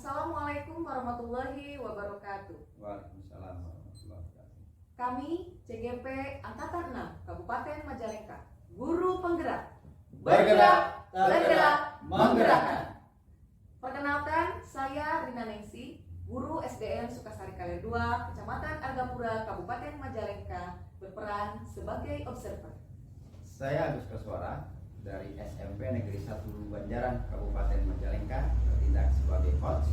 Assalamualaikum warahmatullahi wabarakatuh. Waalaikumsalam warahmatullahi wabarakatuh. Kami CGP Angkatan 6 Kabupaten Majalengka, guru penggerak. Bergerak, tergerak, menggerakkan. Perkenalkan, saya Rina Nengsi, guru SDN Sukasari Kaler 2, Kecamatan Argapura, Kabupaten Majalengka, berperan sebagai observer. Saya Agus Koswara dari SMP Negeri 1 Banjaran, Kabupaten Majalengka, bertindak sebagai coach.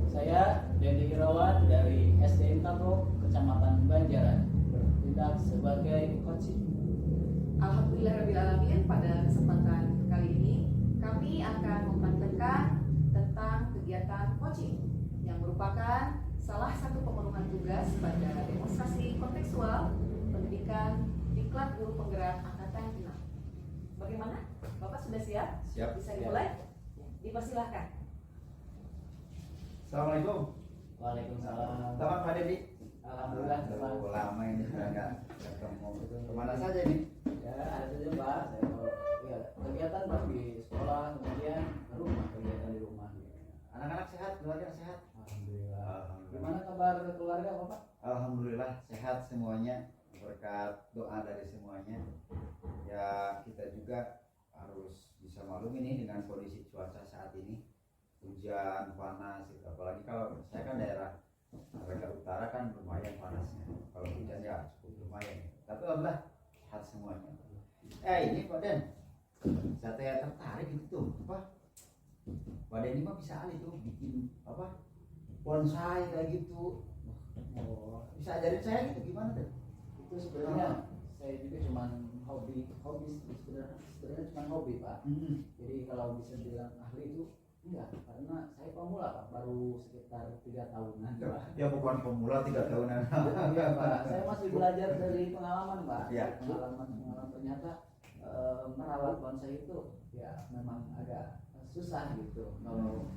Saya Dendi Irawan dari SDN Tabok, Kecamatan Banjaran, bertindak sebagai coaching. Alhamdulillahirrahmanirrahim, pada kesempatan kali ini kami akan mempraktekkan tentang kegiatan coaching yang merupakan salah satu pemenuhan tugas pada demonstrasi kontekstual pendidikan Diklat Guru Penggerak Angkatan 6. Bagaimana? Bapak sudah siap? Siap. Bisa dimulai? Dipersilahkan. Assalamualaikum. Waalaikumsalam. Selamat Pak Dedi. Alhamdulillah, teman. Lama ini sudah nggak ketemu. Kemana saja ini? Ya, ada saja Pak. Saya mau kegiatan Pak di sekolah, kemudian rumah, kegiatan di rumah. Anak-anak sehat, keluarga sehat. Alhamdulillah. Gimana kabar keluarga Bapak? Alhamdulillah sehat semuanya, berkat doa dari semuanya. Ya, kita juga harus bisa maklum ini dengan kondisi cuaca saat ini, hujan, panas gitu. Apalagi kalau saya kan daerah Majalengka Utara kan lumayan panasnya, kalau hujan ya cukup lumayan. Tapi alhamdulillah sehat semuanya. Ini Pak Den, saya tertarik itu apa? Pak Den ini mah bisa ahli tuh bikin apa? Bonsai kayak gitu. Oh, Bisa ajarin saya gitu gimana tuh? itu sebenarnya saya juga cuman hobi sebenarnya cuma hobi Pak. Jadi kalau bisa bilang ahli itu enggak, karena saya pemula Pak, baru sekitar 3 tahunan Pak. Ya bukan pemula 3 tahunan. Iya Pak, saya masih belajar dari pengalaman Pak. Ya. Pengalaman ternyata merawat bonsai itu ya memang agak susah gitu kalau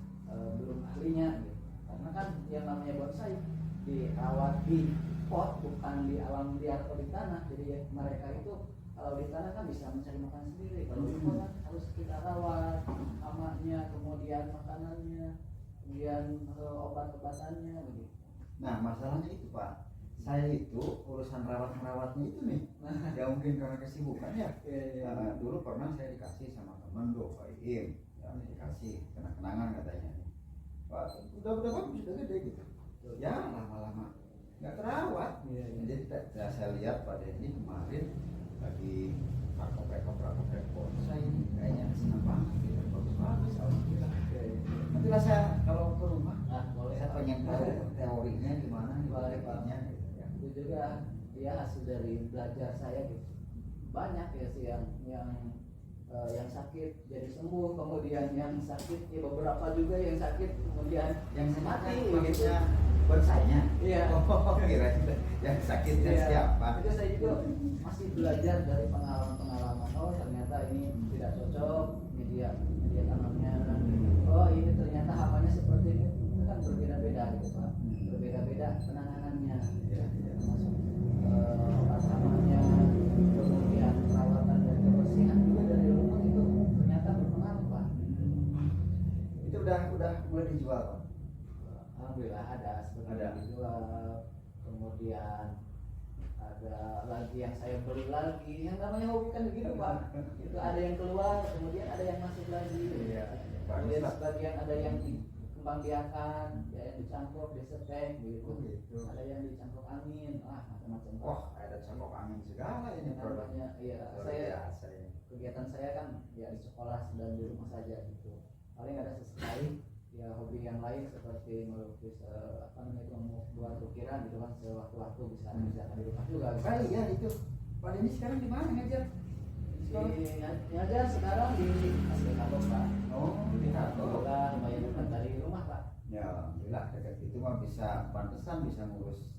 belum ahlinya gitu. Karena kan yang namanya bonsai dirawat di pot, bukan di alam liar atau di tanah. Jadi ya, mereka itu kalau di tanah kan bisa mencari makan sendiri. Kalau di pot kan harus kita rawat amaknya, kemudian makanannya, kemudian obat-obatannya begitu. Nah masalahnya itu Pak, saya itu urusan rawat-merawatnya itu nih, ya mungkin karena kesibukan ya. Dulu pernah saya dikasih sama teman Pak Iim, ya dikasih kenang-kenangan katanya. Pak, udah bagus, udah gede gitu. Ya lama-lama nggak terawat. Jadi saya lihat pada ini kemarin lagi praktek bonsai ini kayaknya senang banget gitu, bagus-bagus alhamdulillah. Nanti lah saya kalau ke rumah, Boleh saya pengen tahu teorinya gimana, prakteknya gitu ya. Itu juga ya hasil dari belajar saya gitu. Banyak ya sih yang sakit jadi sembuh, kemudian yang sakit ya beberapa juga yang sakit kemudian Yang mati sakit gitu. maksudnya bonsainya. Iya. Oh, kira yang sakitnya Iya. siapa? Itu saya juga masih belajar dari pengalaman-pengalaman. Oh ternyata ini tidak cocok media tanamnya. Oh ini ternyata hapanya seperti ini. Itu kan berbeda-beda gitu Pak. Berbeda-beda penanganannya. Iya. Termasuk obat hamanya, kemudian perawatan dan kebersihan juga dari rumah itu ternyata berpengaruh Pak. Itu udah mulai dijual Pak. Alhamdulillah ada seperti Ada. yang dijual, kemudian ada lagi yang saya beli lagi, yang namanya hobi kan begitu Pak. Itu ada yang keluar, kemudian ada yang masuk lagi. Iya. Kemudian Bagus, Pak. sebagian ada yang dikembang biakan, ya yang dicampur, disetek gitu. Oh, gitu. Ada yang dicampur angin, macam-macam. Pak. Wah, ada campur angin segala ini produk. Namanya, iya Luar saya biasa ini. kegiatan saya kan ya di sekolah dan di rumah saja gitu. Paling ada sesekali ya hobi yang lain seperti melukis itu membuat ukiran gitu kan sewaktu-waktu bisa mengerjakan di rumah juga. Oh iya itu. Pak ini sekarang di mana ngajar? Di sekolah? Ngajar sekarang di SDN Tabok Pak. Oh, di Tabok. Alhamdulillah lumayan dekat dari rumah Pak. Ya, alhamdulillah dekat itu mah bisa pantesan bisa ngurus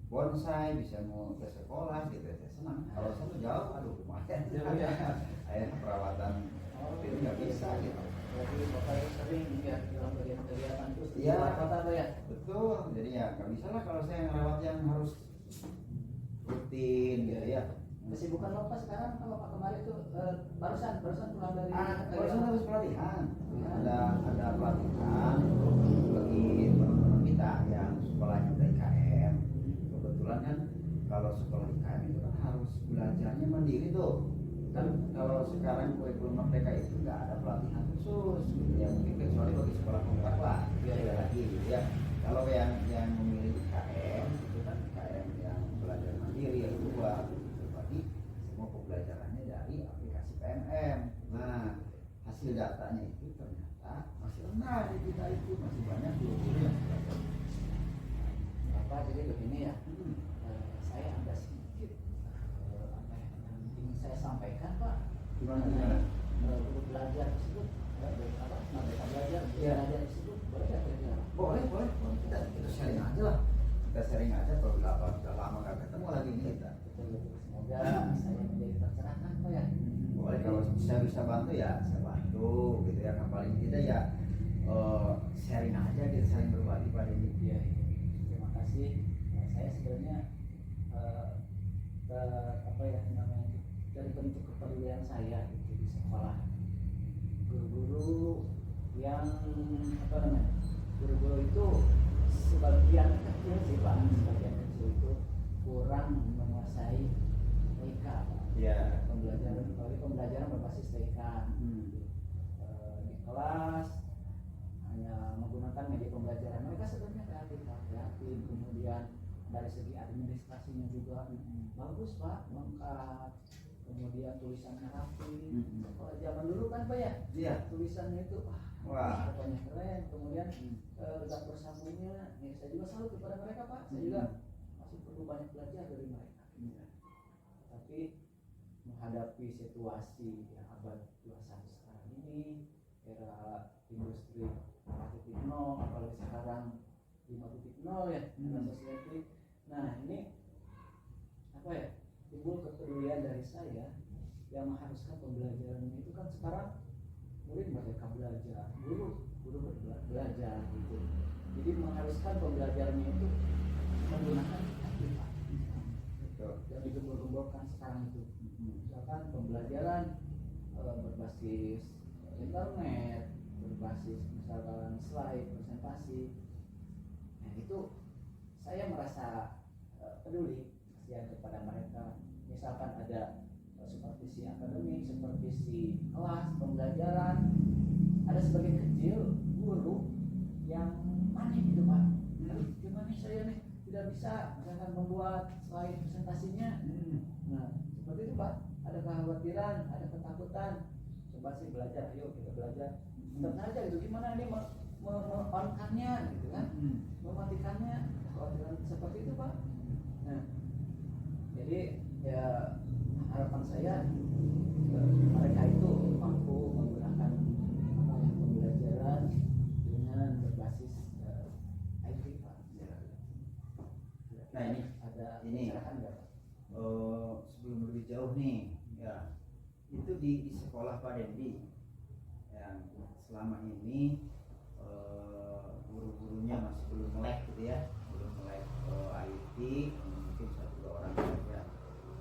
bonsai, bisa mau ke sekolah gitu. Saya senang. Kalau saya jauh, aduh lumayan. Ayah perawatan itu nggak bisa gitu. Jadi Bapak itu sering ya dalam kegiatan terus di Iya. luar kota Pak ya. Betul, jadi ya nggak bisa lah kalau saya ngerawat yang harus rutin gitu ya. Kesibukan Bapak sekarang apa Pak kemarin tuh barusan pulang dari Barusan habis pelatihan. Ada pelatihan bagi teman-teman kita yang sekolahnya udah IKM. Kebetulan kan kalau sekolah IKM itu kan harus belajarnya mandiri tuh. Kan kalau sekarang kurikulum Merdeka itu nggak ada pelatihan khusus gitu ya, mungkin kecuali bagi sekolah kontrak lah beda lagi gitu ya. Kalau yang memilih IKM itu kan IKM yang belajar mandiri yang luar gitu. Bagi semua pembelajarannya dari aplikasi PMM. Nah, hasil datanya itu ternyata masih rendah di kita, itu masih banyak guru-guru yang belajar. Bapak jadi begini ya. Saya ada sedikit apa yang ingin saya sampaikan Pak. Gimana? Untuk belajar tersebut Merdeka belajar tersebut boleh nggak kira-kira? Boleh. Kita sharing aja lah. Kita sharing aja kalau udah lama nggak ketemu lagi nih kita. Semoga saya menjadi tercerahkan Pak ya. Boleh, kalau saya bisa bantu ya saya bantu gitu ya. Kan paling tidak ya sharing aja, kita saling berbagi pada ini. Iya. Terima kasih. Saya sebenarnya apa ya namanya dari bentuk kepedulian saya gitu di sekolah, guru-guru yang apa namanya, guru-guru itu sebagian kecil sih Pak, sebagian kecil itu kurang menguasai TK Pak. Iya. Pembelajaran berbasis TK di kelas hanya menggunakan media pembelajaran. Mereka sebenarnya kreatif, kemudian dari segi administrasinya juga bagus Pak, lengkap, kemudian tulisannya rapi. Kalau zaman dulu kan Pak ya, Iya. tulisannya itu Wah. pokoknya keren. Kemudian dapur samunya, saya juga salut kepada mereka Pak. Saya juga masih perlu banyak belajar dari mereka. Tapi menghadapi situasi yang abad 21 sekarang ini, era industri 4.0, apalagi sekarang 5.0 ya, era sosial. Nah ini apa ya, timbul kepedulian dari saya yang mengharuskan pembelajaran itu kan sekarang murid merdeka belajar, guru belajar gitu. Jadi mengharuskan pembelajarannya itu menggunakan aplikasi yang digembur-gemburkan sekarang itu. Misalkan pembelajaran berbasis internet, berbasis misalkan slide, presentasi. Nah itu saya merasa peduli, kasihan kepada mereka. Misalkan ada supervisi akademik, supervisi kelas, pembelajaran, ada sebagian kecil guru yang panik gitu Pak. Gimana saya nih tidak bisa misalkan membuat slide presentasinya. Nah seperti itu Pak, ada kekhawatiran, ada ketakutan. Coba sih belajar, ayo kita belajar. Tetap saja gitu, gimana nih on-nya gitu kan, mematikannya, kekhawatiran seperti itu Pak. Nah jadi ya harapan saya mereka itu mampu menggunakan pembelajaran dengan berbasis IT Pak. Nah ini silakan nggak Pak? Sebelum lebih jauh nih ya, itu di sekolah Pak Dendi yang selama ini guru-gurunya masih belum melek gitu ya, belum melek IT, mungkin 1-2 orang saja.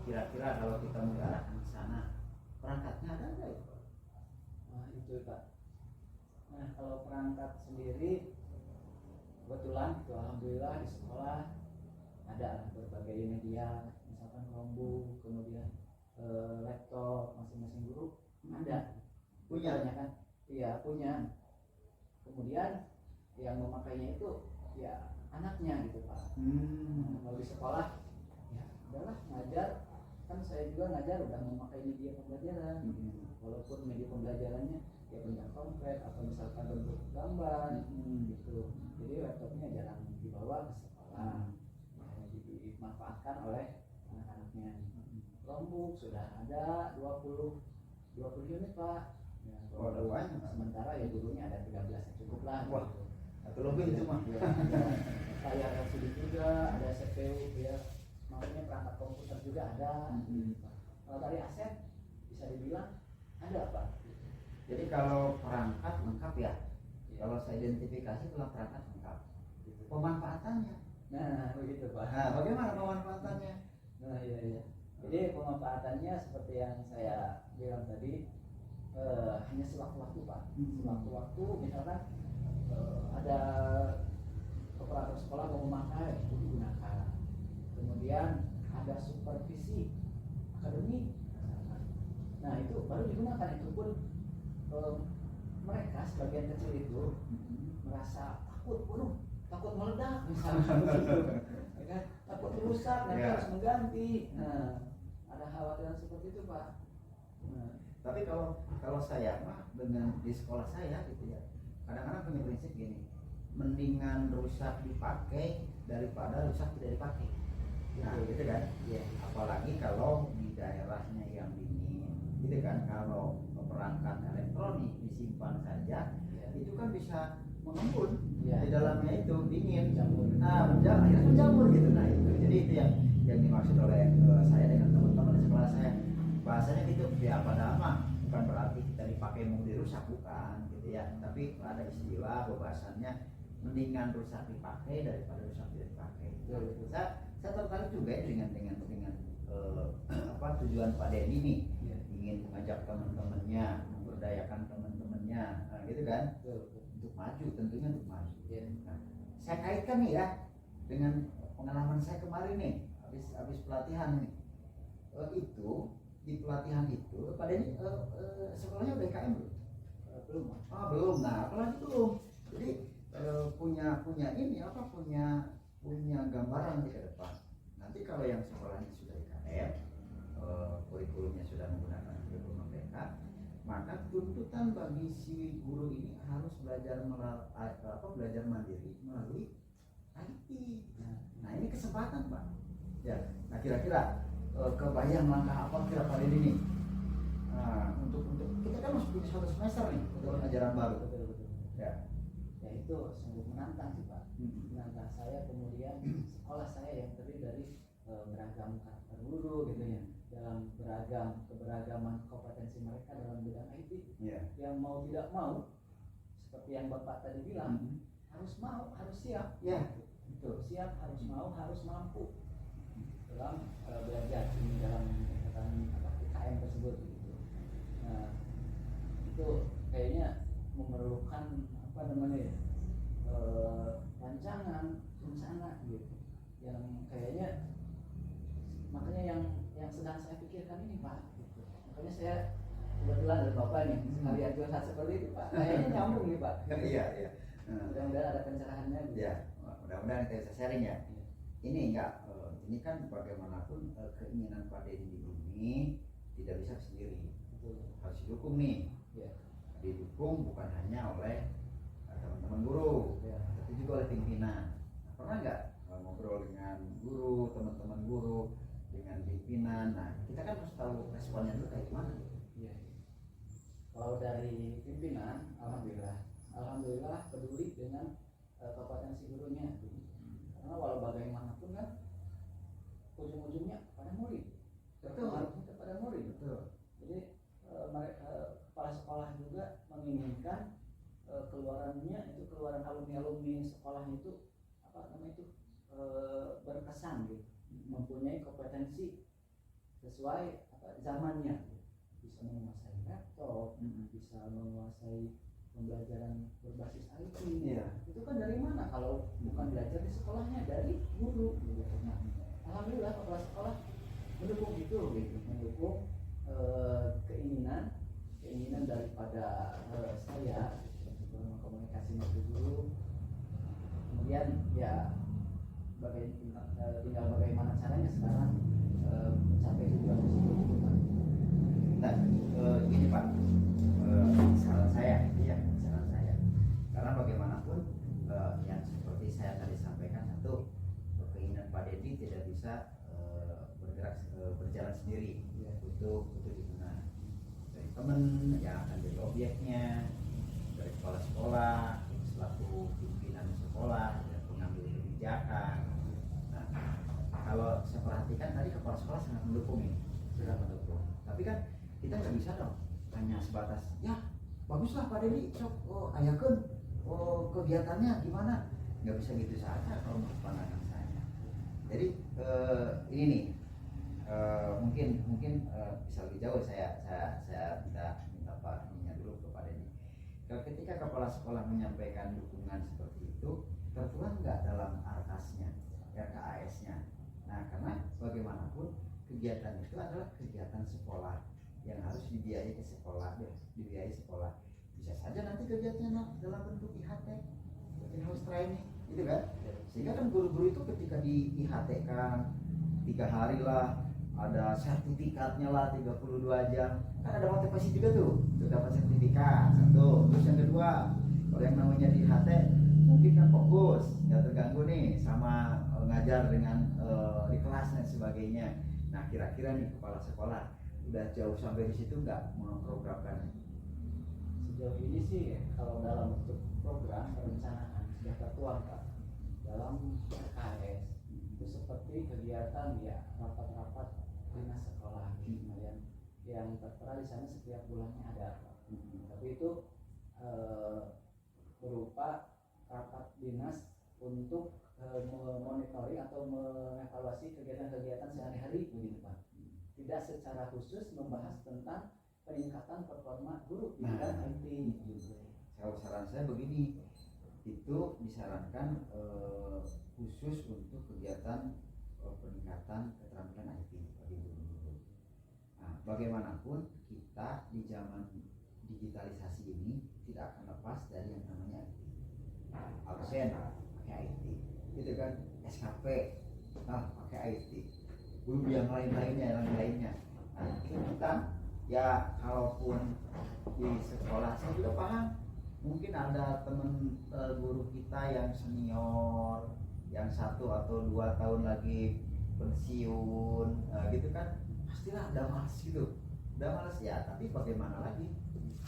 Kira-kira kalau kita mau diarahkan ke sana, perangkatnya ada nggak ya Pak? Nah itu Pak. Nah kalau perangkat sendiri kebetulan itu alhamdulillah di sekolah ada berbagai media, misalkan Chromebook, kemudian laptop masing-masing guru ada. Punya kan? Iya punya. Kemudian yang memakainya itu ya anaknya gitu Pak. Nah, kalau di sekolah ya udahlah ngajar, kan saya juga ngajar udah memakai media pembelajaran. Walaupun media pembelajarannya ya benda konkret atau misalkan bentuk gambar gitu. Jadi laptopnya jarang dibawa ke sekolah, dimanfaatkan oleh anak-anaknya. Chromebook sudah ada 20 unit Pak. Ya, sementara ya gurunya ada 13 yang cukup lah. Wah, gitu. atau lebih itu mah. Layar LCD juga, ada CPU ya, makanya perangkat komputer juga ada. Kalau dari aset bisa dibilang ada Pak. Jadi kalau perangkat lengkap ya. Kalau saya identifikasi kalau perangkat lengkap. Pemanfaatannya. Nah begitu Pak. Nah, bagaimana pemanfaatannya? Nah iya. Jadi pemanfaatannya seperti yang saya bilang tadi, hanya sewaktu-waktu Pak. Sewaktu-waktu misalkan ada operator sekolah mau memakai, itu digunakan. Kemudian ada supervisi akademik, nah itu baru digunakan. Itu pun mereka sebagian kecil itu merasa takut, takut meledak misalnya gitu. Ya kan? Takut rusak, nanti harus mengganti. Nah, ada khawatiran seperti itu Pak. Nah, tapi kalau saya mah dengan di sekolah saya gitu ya, kadang-kadang punya prinsip gini, mendingan rusak dipakai daripada rusak tidak dipakai. Nah gitu kan, ya. Apalagi kalau di daerahnya yang dingin gitu kan, kalau perangkat elektronik disimpan saja Ya. itu kan bisa mengembun Ya. di dalamnya itu dingin, Menjamur. akhirnya menjamur gitu. Nah jadi itu yang dimaksud oleh saya dengan teman-teman di sekolah saya, bahasanya gitu ya, pada amat bukan berarti kita dipakai mau dirusak, bukan gitu ya, tapi ada istilah bahwasannya mendingan rusak dipakai daripada rusak tidak dipakai. Saya tertarik juga ya dengan tujuan Pak Denny nih, ingin mengajak teman-temannya, memberdayakan teman-temannya, nah, gitu kan, untuk maju, tentunya untuk maju. Nah, saya kaitkan nih ya dengan pengalaman saya kemarin nih, habis pelatihan nih, itu di pelatihan itu Pak Denny sekolahnya udah IKM belum? Belum. Belum. Nah apalagi belum. Jadi punya ini apa, punya gambaran di ke depan. Nanti kalau yang sekolahnya sudah IKM, kurikulumnya sudah menggunakan kurikulum mereka, maka tuntutan bagi si guru ini harus belajar belajar mandiri melalui IT. Nah ini kesempatan Pak. Ya. Nah kira-kira kebayang langkah apa kira Pak Denny nih? Nah, untuk kita kan masuk di suatu semester nih, untuk ajaran baru. Betul. Ya. Ya itu sungguh menantang sih Pak. Menantang saya, kemudian sekolah saya yang terdiri dari beragam karakter guru gitu ya, dalam keberagaman kompetensi mereka dalam bidang IT. Yang mau tidak mau, seperti yang Bapak tadi bilang, harus siap. Ya. Betul, siap, harus mau, harus mampu dalam belajar ini dalam IKM tersebut gitu. Nah, itu kayaknya memerlukan rancangan, rencana gitu, yang kayaknya makanya yang sedang saya pikirkan ini Pak gitu. Makanya saya kebetulan ada Bapak nih sekali curhat seperti itu Pak, kayaknya nyambung nih Pak. Iya. Mudah-mudahan ada pencerahannya gitu. Ya, mudah-mudahan kita bisa sharing ya. Ini ini kan bagaimanapun keinginan Pak Denny ini tidak bisa sendiri. Betul. Harus didukung nih. Ya. Didukung bukan hanya oleh teman-teman guru, tapi juga oleh pimpinan. Pernah nggak ngobrol dengan guru, teman-teman guru, dengan pimpinan? Nah, kita kan harus tahu responnya dulu kayak gimana. Iya. Kalau dari pimpinan, alhamdulillah peduli dengan kompetensi gurunya. Karena walau bagaimanapun kan ujung-ujungnya pada murid. Betul. Pada murid. Betul. Jadi kepala sekolah juga menginginkan keluaran alumni sekolah itu berkesan gitu, mempunyai kompetensi sesuai zamannya, bisa menguasai laptop, bisa menguasai pembelajaran berbasis IT. Itu kan dari mana kalau bukan belajar di sekolahnya, dari guru gitu. Nah, alhamdulillah kepala sekolah mendukung itu gitu, mendukung keinginan daripada saya komunikasi dengan guru. Kemudian ya tinggal bagaimana caranya sekarang mencapai tujuan tersebut. Nah, ini Pak, saran saya, karena bagaimanapun yang seperti saya tadi sampaikan, satu, keinginan Pak Denny tidak bisa berjalan sendiri, butuh dukungan dari teman yang akan jadi objeknya, dari kepala sekolah selaku pimpinan sekolah dan pengambil kebijakan. Nah, kalau saya perhatikan tadi kepala sekolah sangat mendukung ini, tapi kan kita nggak bisa dong hanya sebatas ya baguslah Pak Denny, sok ayakeun kegiatannya gimana, nggak bisa gitu saja kalau menurut pandangan saya. Jadi ini nih mungkin bisa lebih jauh saya minta Pak Ininya dulu kepada ini. Ketika kepala sekolah menyampaikan dukungan seperti itu, tertuang nggak dalam arkasnya, RKAS-nya? Nah, karena bagaimanapun kegiatan itu adalah kegiatan sekolah yang harus dibiayai sekolah. Bisa saja nanti kegiatannya dalam bentuk IHT, in-house training, gitu kan? Sehingga kan guru-guru itu ketika di IHT kan 3 hari lah, ada sertifikatnya lah 32 jam, kan ada motivasi juga tuh untuk dapat sertifikat. Satu, terus yang kedua, kalau yang namanya di IHT mungkin kan fokus, nggak terganggu nih sama ngajar dengan di kelas dan sebagainya. Nah, kira-kira nih kepala sekolah udah jauh sampai di situ nggak memprogramkan? Sejauh ini sih kalau dalam bentuk program perencanaan sudah tertuang Pak dalam RKS, itu seperti kegiatan ya rapat-rapat dinas sekolah yang tertera di sana setiap bulannya ada Pak. Tapi itu berupa rapat dinas untuk memonitoring atau mengevaluasi kegiatan-kegiatan sehari-hari begitu Pak. Tidak secara khusus membahas tentang peningkatan performa guru di bidang IT gitu. Saran saya begini, itu disarankan khusus untuk kegiatan peningkatan keterampilan IT bagi guru-guru. Nah, bagaimanapun kita di zaman digitalisasi ini tidak akan lepas dari yang namanya IT. Absen pakai IT, gitu kan? SKP pakai IT. Guru yang lainnya. Nah, ini kita ya kalaupun di sekolah saya juga paham, mungkin ada teman guru kita yang senior, yang 1 atau 2 tahun lagi pensiun, gitu kan, pastilah udah malas ya. Tapi bagaimana lagi,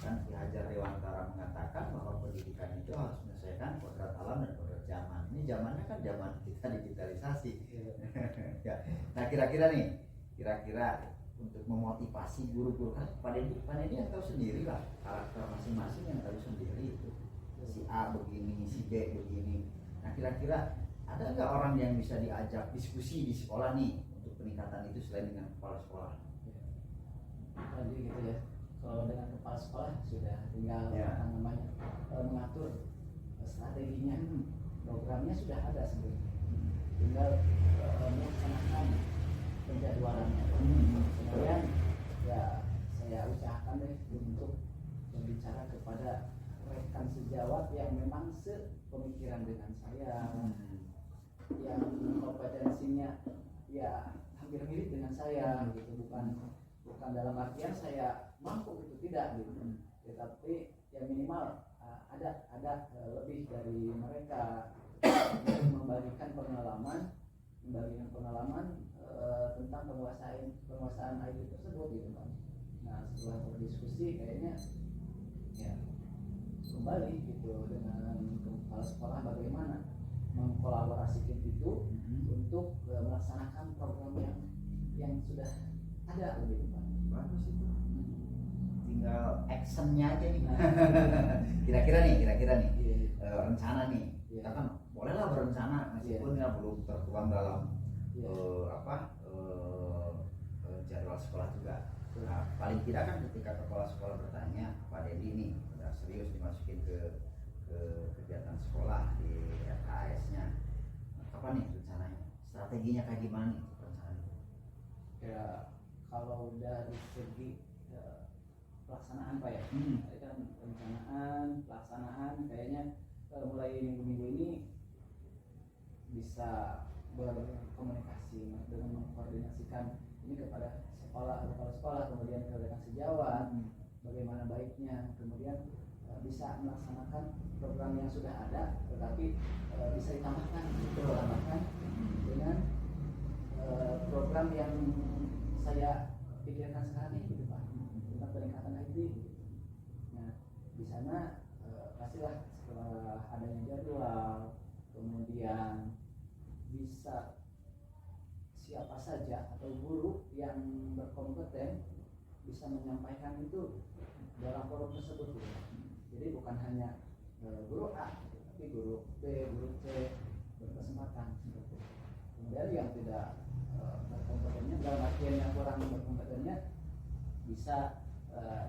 kan Ki Hajar Dewantara mengatakan bahwa pendidikan itu harus menyelesaikan kodrat alam dan kodrat zaman. Ini zamannya kan zaman kita digitalisasi. Ya. Nah, kira-kira untuk memotivasi guru-guru, kan pada ini yang tahu sendiri lah karakter masing-masing, yang tahu sendiri itu si A begini, si B begini. Nah, kira-kira ada nggak orang yang bisa diajak diskusi di sekolah nih untuk peningkatan itu selain dengan kepala sekolah? Jadi gitu ya, kalau dengan kepala sekolah sudah tinggal mengatur strateginya, programnya sudah ada sebenarnya, tinggal melaksanakan penjadwalannya. Kemudian ya saya usahakan deh untuk berbicara kepada rekan sejawat yang memang sepemikiran dengan saya, yang kompetensinya ya hampir mirip dengan saya gitu, bukan dalam artian saya mampu gitu, tidak gitu, tetapi ya minimal ada lebih dari mereka untuk membagikan pengalaman tentang penguasaan IT tersebut gitu Pak. Nah, setelah berdiskusi kayaknya ya kembali gitu dengan kepala sekolah bagaimana mengkolaborasikan itu untuk melaksanakan program yang sudah ada begitu Pak. Bagus itu. Tinggal actionnya aja nih. Kira-kira nih rencana nih. Kita kan bolehlah berencana meskipun ya belum tertuang dalam jadwal sekolah juga. Nah, paling tidak kan ketika kepala sekolah bertanya, Pak Dedi ini udah serius dimasukin ke kegiatan sekolah di RKAS-nya, kapan nih rencananya? Strateginya kayak gimana nih rencananya? Ya kalau dari segi pelaksanaan Pak ya, tadi kan pelaksanaan pelaksanaan kayaknya mulai minggu-minggu ini bisa berkomunikasi dengan mengkoordinasikan ini kepada kepala sekolah, kemudian ke rekan sejawat, bagaimana baiknya, kemudian bisa melaksanakan program yang sudah ada, tetapi bisa ditambahkan dengan program yang saya pikirkan sekarang ini gitu Pak, tentang peningkatan IT. Nah, di sana pastilah setelah adanya jadwal, kemudian bisa siapa saja atau guru yang berkompeten bisa menyampaikan itu dalam forum tersebut gitu. Jadi bukan hanya guru A, tapi guru B, guru C berkesempatan. Kemudian yang tidak berkompetennya dalam artian bisa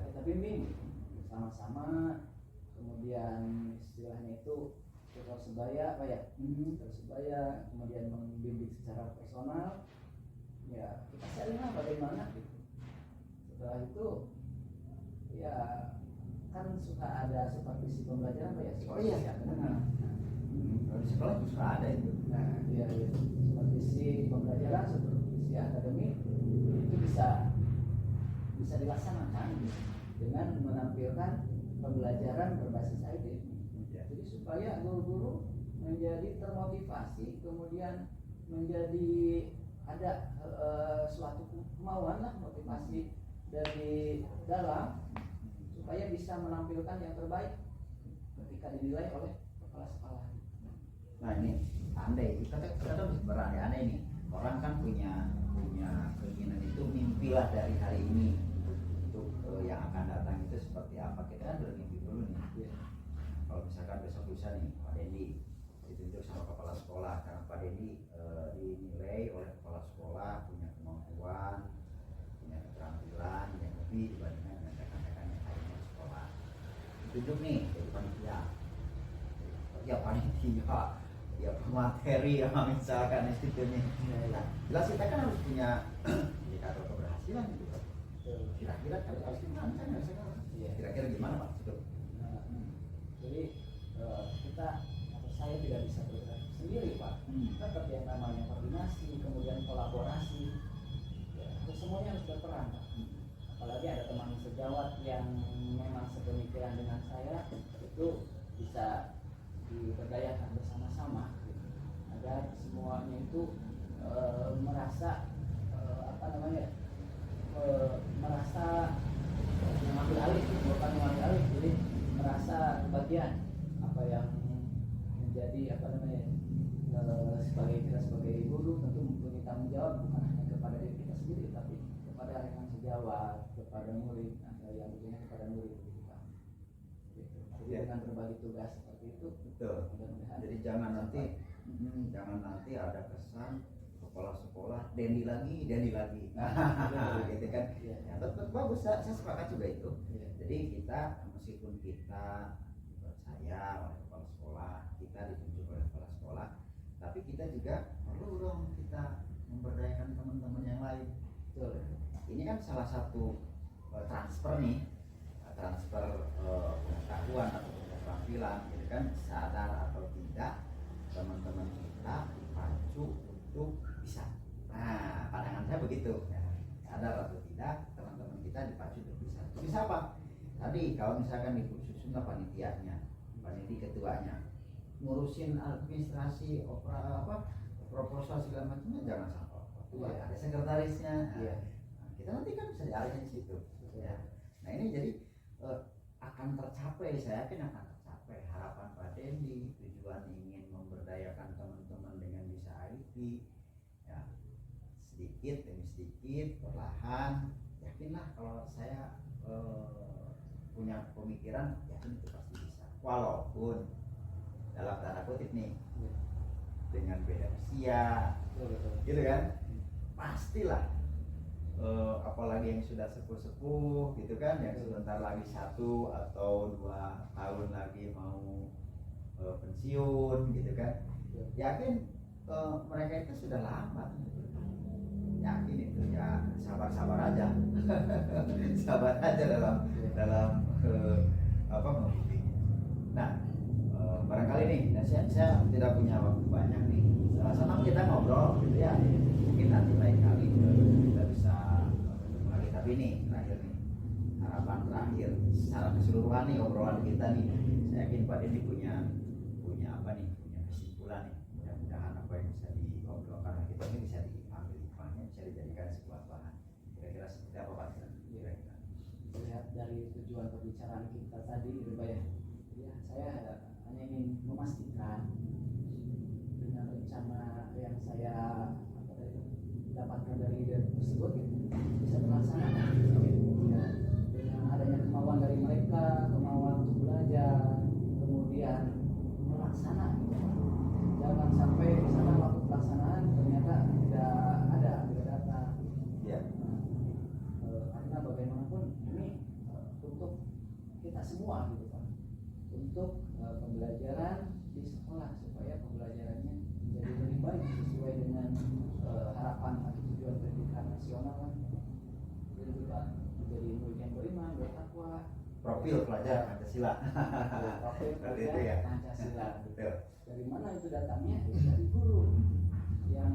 kita bimbing bersama-sama, kemudian istilahnya itu tutor sebaya apa ya, tutor sebaya, kemudian membimbing secara personal, ya kita sharinglah bagaimana gitu. Setelah itu ya kan suka ada supervisi pembelajaran Pak ya. Oh iya, benar. Kalau di sekolah juga suka ada itu. Nah, ya, supervisi pembelajaran, supervisi akademik itu bisa dilaksanakan dengan menampilkan pembelajaran berbasis IT. Ya. Jadi supaya guru-guru menjadi termotivasi, kemudian menjadi ada suatu kemauan lah, motivasi dari dalam supaya bisa menampilkan yang terbaik ketika dinilai oleh kepala sekolah. Nah ini andai kita berandai-andai nih, orang kan punya keinginan itu, mimpilah dari hari ini untuk yang akan datang itu seperti apa, kita kan bermimpi dulu nih. Ya. Kalau misalkan besok lusa nih Pak Dendi ditunjuk sama kepala sekolah, karena Pak Dendi dinilai oleh kepala sekolah punya kemampuan, punya keterampilan yang lebih dibandingkan dengan rekan-rekan yang lainnya di sekolah. Ditunjuk nih jadi panitia, ya panitia, ya pemateri ya misalkan istilahnya. Nah, jelas kita kan harus punya indikator keberhasilan gitu kan. Kira-kira harus gimana kan? Kira-kira gimana Pak? Nah, jadi kita atau saya tidak bisa bergerak sendiri Pak. Tetap yang namanya koordinasi, kemudian kolaborasi, ya, semuanya harus berperan Pak. Apalagi ada teman sejawat yang memang sepemikiran dengan saya, itu bisa diberdayakan bersama-sama gitu, agar semuanya itu merasa merasa mengambil alih, bukan mengambil alih, jadi merasa bagian apa yang menjadi sebagai kita sebagai guru tentu mempunyai tanggung jawab bukan hanya kepada diri kita sendiri, tapi kepada rekan sejawat, kepada murid, yang tentunya kepada murid gitu Pak. Gitu. Jadi dengan berbagi tugas seperti itu, Betul. Jadi jangan nanti ada kesan kepala sekolah Dendi lagi. Nah, gitu kan. Ya. Ya, tetap bagus, saya sepakat juga itu. Ya. Jadi kita meskipun kita dipercaya oleh kepala sekolah, kita ditunjuk oleh kepala sekolah, tapi kita juga perlu dong kita memberdayakan teman-teman yang lain. Betul. Ini kan salah satu transfer nih, transfer pengetahuan atau keterampilan, gitu kan, sadar atau tidak teman-teman kita dipacu untuk bisa. Nah, pandangan saya begitu. Ya, sadar atau tidak teman-teman kita dipacu untuk bisa. Bisa apa? Tadi kalau misalkan dikhususin panitianya, panitia ketuanya, ngurusin administrasi, proposal segala macamnya jangan sampai ketua. Ya. Ada sekretarisnya. Ya. Nah, kita nanti kan bisa dialihkan di situ. Ya. Nah ini jadi akan tercapai, saya yakin akan tercapai harapan Pak Dendi, tujuan ingin memberdayakan teman-teman dengan bisa IT, ya sedikit demi sedikit, perlahan, yakinlah kalau saya punya pemikiran, yakin itu pasti bisa. Walaupun dalam tanda kutip nih, dengan beda usia, gitu kan, pastilah. Apalagi yang sudah sepuh-sepuh gitu kan, yang sebentar lagi 1 atau 2 tahun lagi mau pensiun gitu kan, yakin mereka itu sudah lambat, yakin itu ya sabar-sabar aja sabar aja dalam membimbing. Nah barangkali nih, saya tidak punya waktu banyak nih, sama kita ngobrol gitu ya, mungkin nanti lain kali kita bisa lagi. Tapi nih terakhir nih, harapan terakhir secara keseluruhan nih obrolan kita nih, saya yakin Pak Dendi punya kesimpulan nih. Mudah-mudahan apa yang bisa diobrolkan kita ini bisa diambil hikmahnya, bisa dijadikan sebuah bahan. Kira-kira seperti apa Pak? Kira-kira Lihat dari tujuan pembicaraan kita tadi gitu Pak ya. Ya, saya hanya ingin memastikan dengan rencana yang saya dapatkan dari ide tersebut gitu, bisa terlaksana. Ya, dengan adanya kemauan dari mereka, kemauan untuk belajar, kemudian melaksanakan gitu. Jangan sampai misalkan waktu pelaksanaan ternyata tidak datang. ya. Karena bagaimanapun untuk pembelajaran di sekolah supaya pembelajarannya menjadi lebih baik sesuai dengan harapan atau tujuan pendidikan nasional kan. Dan juga menjadi murid yang beriman, bertakwa, Profil pelajar Pancasila. profil Seperti itu pelajar ya. Pancasila. Betul. Dari mana itu datangnya? Ya, dari guru yang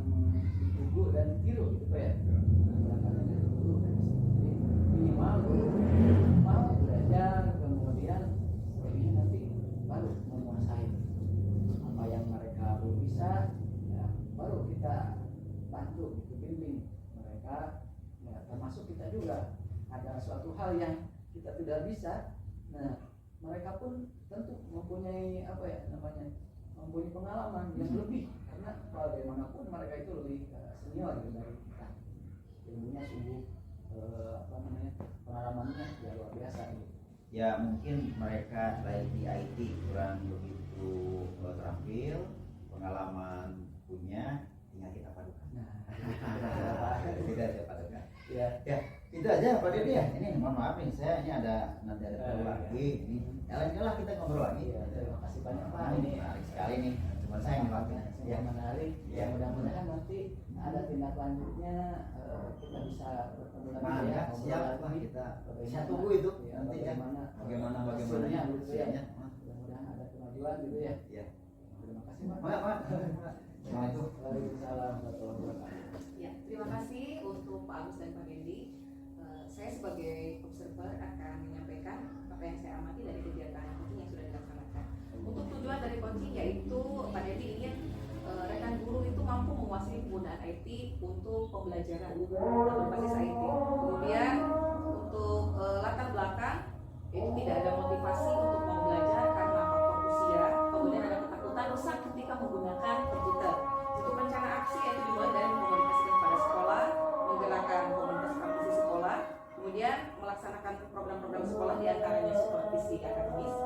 ditugu dan ditiru gitu ya. Berangkatnya dari guru dan jadi minimal guru minimal belajar, kemudian selebihnya nanti baru menguasai apa yang mereka belum bisa, ya, baru kita bantu, gitu, bimbing mereka, ya, termasuk kita juga ada suatu hal yang kita tidak bisa, nah mereka pun tentu mempunyai apa ya namanya, mempunyai pengalaman yang lebih, karena bagaimanapun mereka itu lebih senior gitu dari kita, ilmunya sungguh apa namanya, pengalamannya ya luar biasa gitu. Ya mungkin mereka dari di IT kurang begitu terampil, pengalaman punya, tinggal kita padukan. Nah, Kita aja padukan. ya, Ya itu aja Pak Dedi ya. Ini mohon maaf nih, saya ini ada nanti ada perlu lagi. Ini lain lah kita ngobrol lagi. ya, terima kasih banyak Pak, ini Menarik sekali nih. Cuma saya yang waktunya. yang menarik, Ya. yang mudah-mudahan nanti ada tindak lanjutnya, kita bisa bertemu lagi Nah, ya, siap lah lagi. kita. Bagaimana- Saya tunggu itu ya, nanti ya. bagaimana Bagaimana hasilnya gitu ya. hasilnya. Mudah-mudahan ada kemajuan gitu ya. Ya. Terima kasih Pak. Pak. Assalamualaikum. Waalaikumsalam warahmatullahi wabarakatuh. Ya, terima kasih untuk Pak Agus dan Pak Dendi. Saya sebagai observer akan menyampaikan apa yang saya amati dari kegiatan coaching yang sudah dilaksanakan. Untuk tujuan dari coaching yaitu Pak Dendi ingin rekan guru itu mampu menguasai penggunaan IT untuk pembelajaran berbasis IT. Kemudian untuk latar belakang itu tidak ada motivasi untuk mau belajar karena faktor usia. Kemudian ada ketakutan rusak ketika menggunakan komputer. Untuk rencana aksi yaitu dimulai dari mengkomunikasikan kepada sekolah, menggerakkan komunitas praktisi sekolah, kemudian melaksanakan program-program sekolah diantaranya supervisi akademis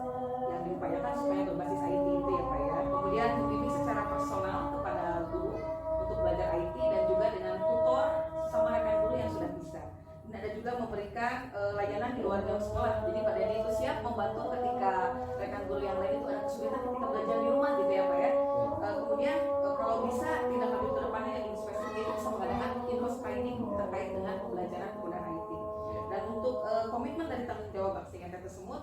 yang diupayakan supaya berbasis IT itu ya Pak ya. Kemudian membimbing secara personal kepada guru untuk belajar IT dan juga dengan tutor sama rekan guru yang sudah bisa. Dan ada juga memberikan layanan di luar jam sekolah. Jadi Pak Denny itu siap membantu ketika rekan guru yang lain itu ada kesulitan ketika belajar di rumah gitu ya Pak ya. Kemudian kalau bisa tindak lanjut ke depannya yang spesifik itu bisa mengadakan in-house training terkait dengan pembelajaran penggunaan IT. Dan untuk komitmen dari tanggung jawab aksi nyata tersebut,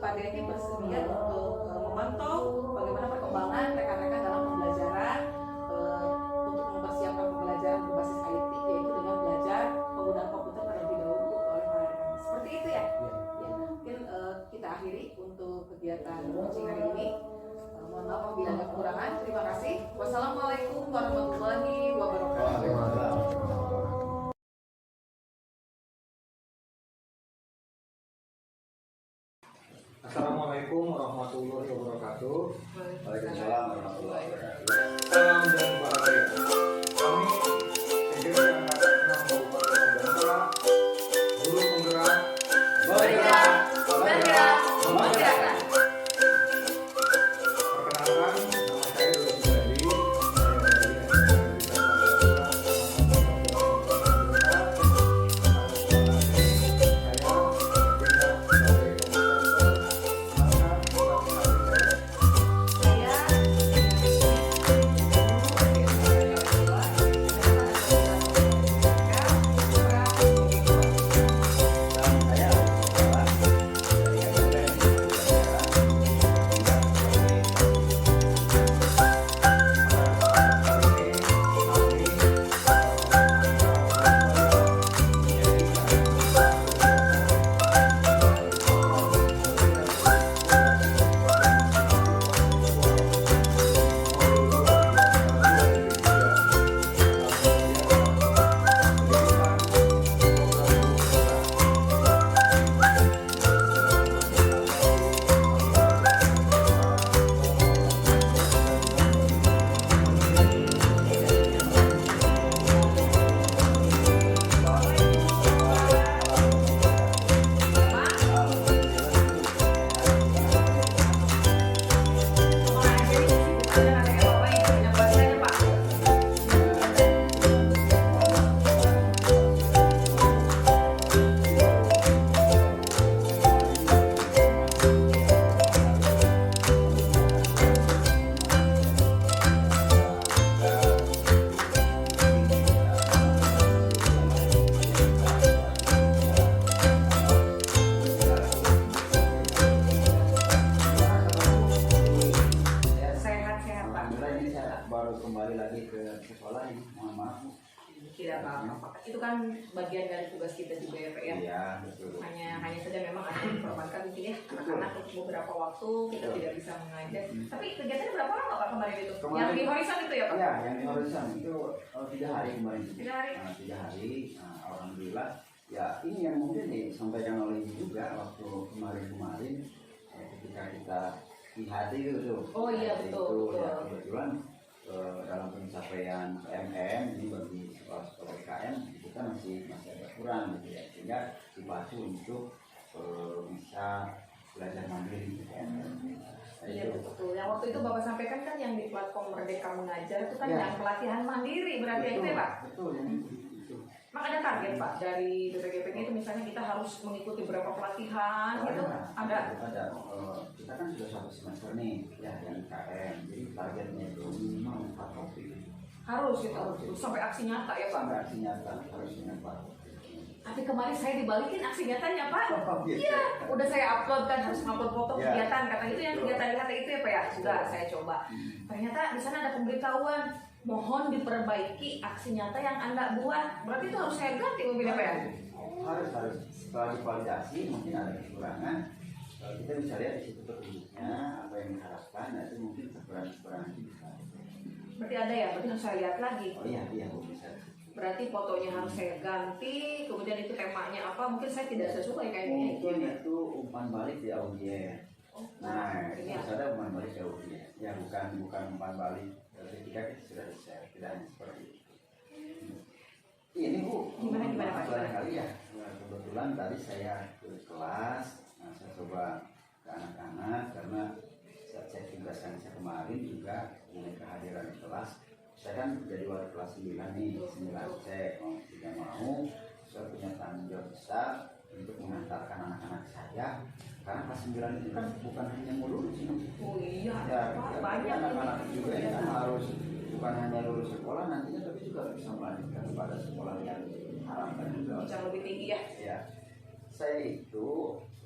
Pak Denny bersedia untuk memantau bagaimana perkembangan rekan-rekan dalam pembelajaran untuk mempersiapkan pembelajaran berbasis IT, yaitu dengan belajar penggunaan komputer terlebih dahulu oleh para rekan. Seperti itu ya. Ya, mungkin kita akhiri untuk kegiatan coaching hari ini. Mohon maaf apabila ada kekurangan. Terima kasih. Wassalamualaikum warahmatullahi wabarakatuh. Assalamualaikum warahmatullahi wabarakatuh. Waalaikumsalam warahmatullahi wabarakatuh. Salam dan bahagia. Kami SDM Angkatan 6 Kabupaten Nagara, guru penggerak Bergerak, menggerakkan. Perkenalkan, nama saya Dodi Sundari. baru kembali lagi ke sekolah ini. Mohon maaf Bu. Tidak apa-apa. Itu kan bagian dari tugas kita juga ya Pak ya. Iya betul. Hanya saja memang ada yang diperbankan mungkin ya anak-anak untuk beberapa waktu kita tidak bisa mengajar. Tapi kegiatannya berapa lama Pak kemarin itu? Kemarin- Yang di horizon itu ya Pak? Ya, yang di horizon itu 3 hari kemarin. 3 hari. 3 hari. Nah, alhamdulillah. Ya ini yang mungkin disampaikan oleh Ibu juga waktu kemarin ketika kita lihat itu tuh. Oh iya, Itu, betul, Ya, betul. kebetulan dalam pencapaian PMM ini bagi sekolah-sekolah IKM kita masih agak kurang gitu ya, sehingga dipacu untuk bisa belajar mandiri di PMM. Nah, Iya itu. betul. Yang waktu itu Bapak sampaikan kan yang di platform Merdeka Mengajar itu kan Ya. yang pelatihan mandiri berarti itu ya Pak? Betul, yang itu. Mak ada target Pak dari BPGPG itu misalnya kita harus mengikuti berapa pelatihan gitu? Ada. Kita kan sudah 1 semester nih ya yang IKM, jadi targetnya itu minimal 4 topik. Harus gitu. Sampai aksi nyata ya Pak? Sampai aksi nyata harusnya 4 topik. Tapi kemarin saya dibalikin aksi nyatanya Pak. Oh, gitu. Iya, udah saya upload kan harus upload foto Ya. kegiatan kata itu yang kegiatan kata itu ya Pak ya. Sudah Betul. saya coba. Ternyata di sana ada pemberitahuan mohon diperbaiki aksi nyata yang Anda buat. Berarti itu harus saya ganti mobilnya Pak ya? Harus setelah divalidasi mungkin ada kekurangan, kita bisa lihat di situ petunjuknya apa yang diharapkan, nah itu mungkin kekurangan itu bisa. Berarti ada ya, berarti harus saya lihat lagi. Oh iya bisa. Berarti fotonya harus saya ganti, kemudian itu temanya apa, mungkin saya tidak sesuai kayaknya Mungkin itu umpan balik di audien. Oh, Nah, ini harus ada umpan balik di audien. Ya bukan umpan balik ketika kita sudah share, tidak hanya seperti itu. Ini Bu, Gimana, Pak? barangkali ya, kebetulan tadi saya ke kelas, saya coba ke anak-anak karena saat saya tugaskan saya kemarin juga mengenai kehadiran di kelas. Saya kan jadi wali kelas 9 nih, 9 saya tidak mau, saya punya tanggung jawab besar untuk mengantarkan anak-anak saya karena kelas 9 itu kan bukan hanya lulus ini. Oh iya, Ya, Pak, banyak anak-anak ini. juga yang kan harus bukan hanya lulus sekolah nantinya tapi juga bisa melanjutkan pada sekolah yang diharapkan juga. Bicara lebih tinggi ya. Ya, saya itu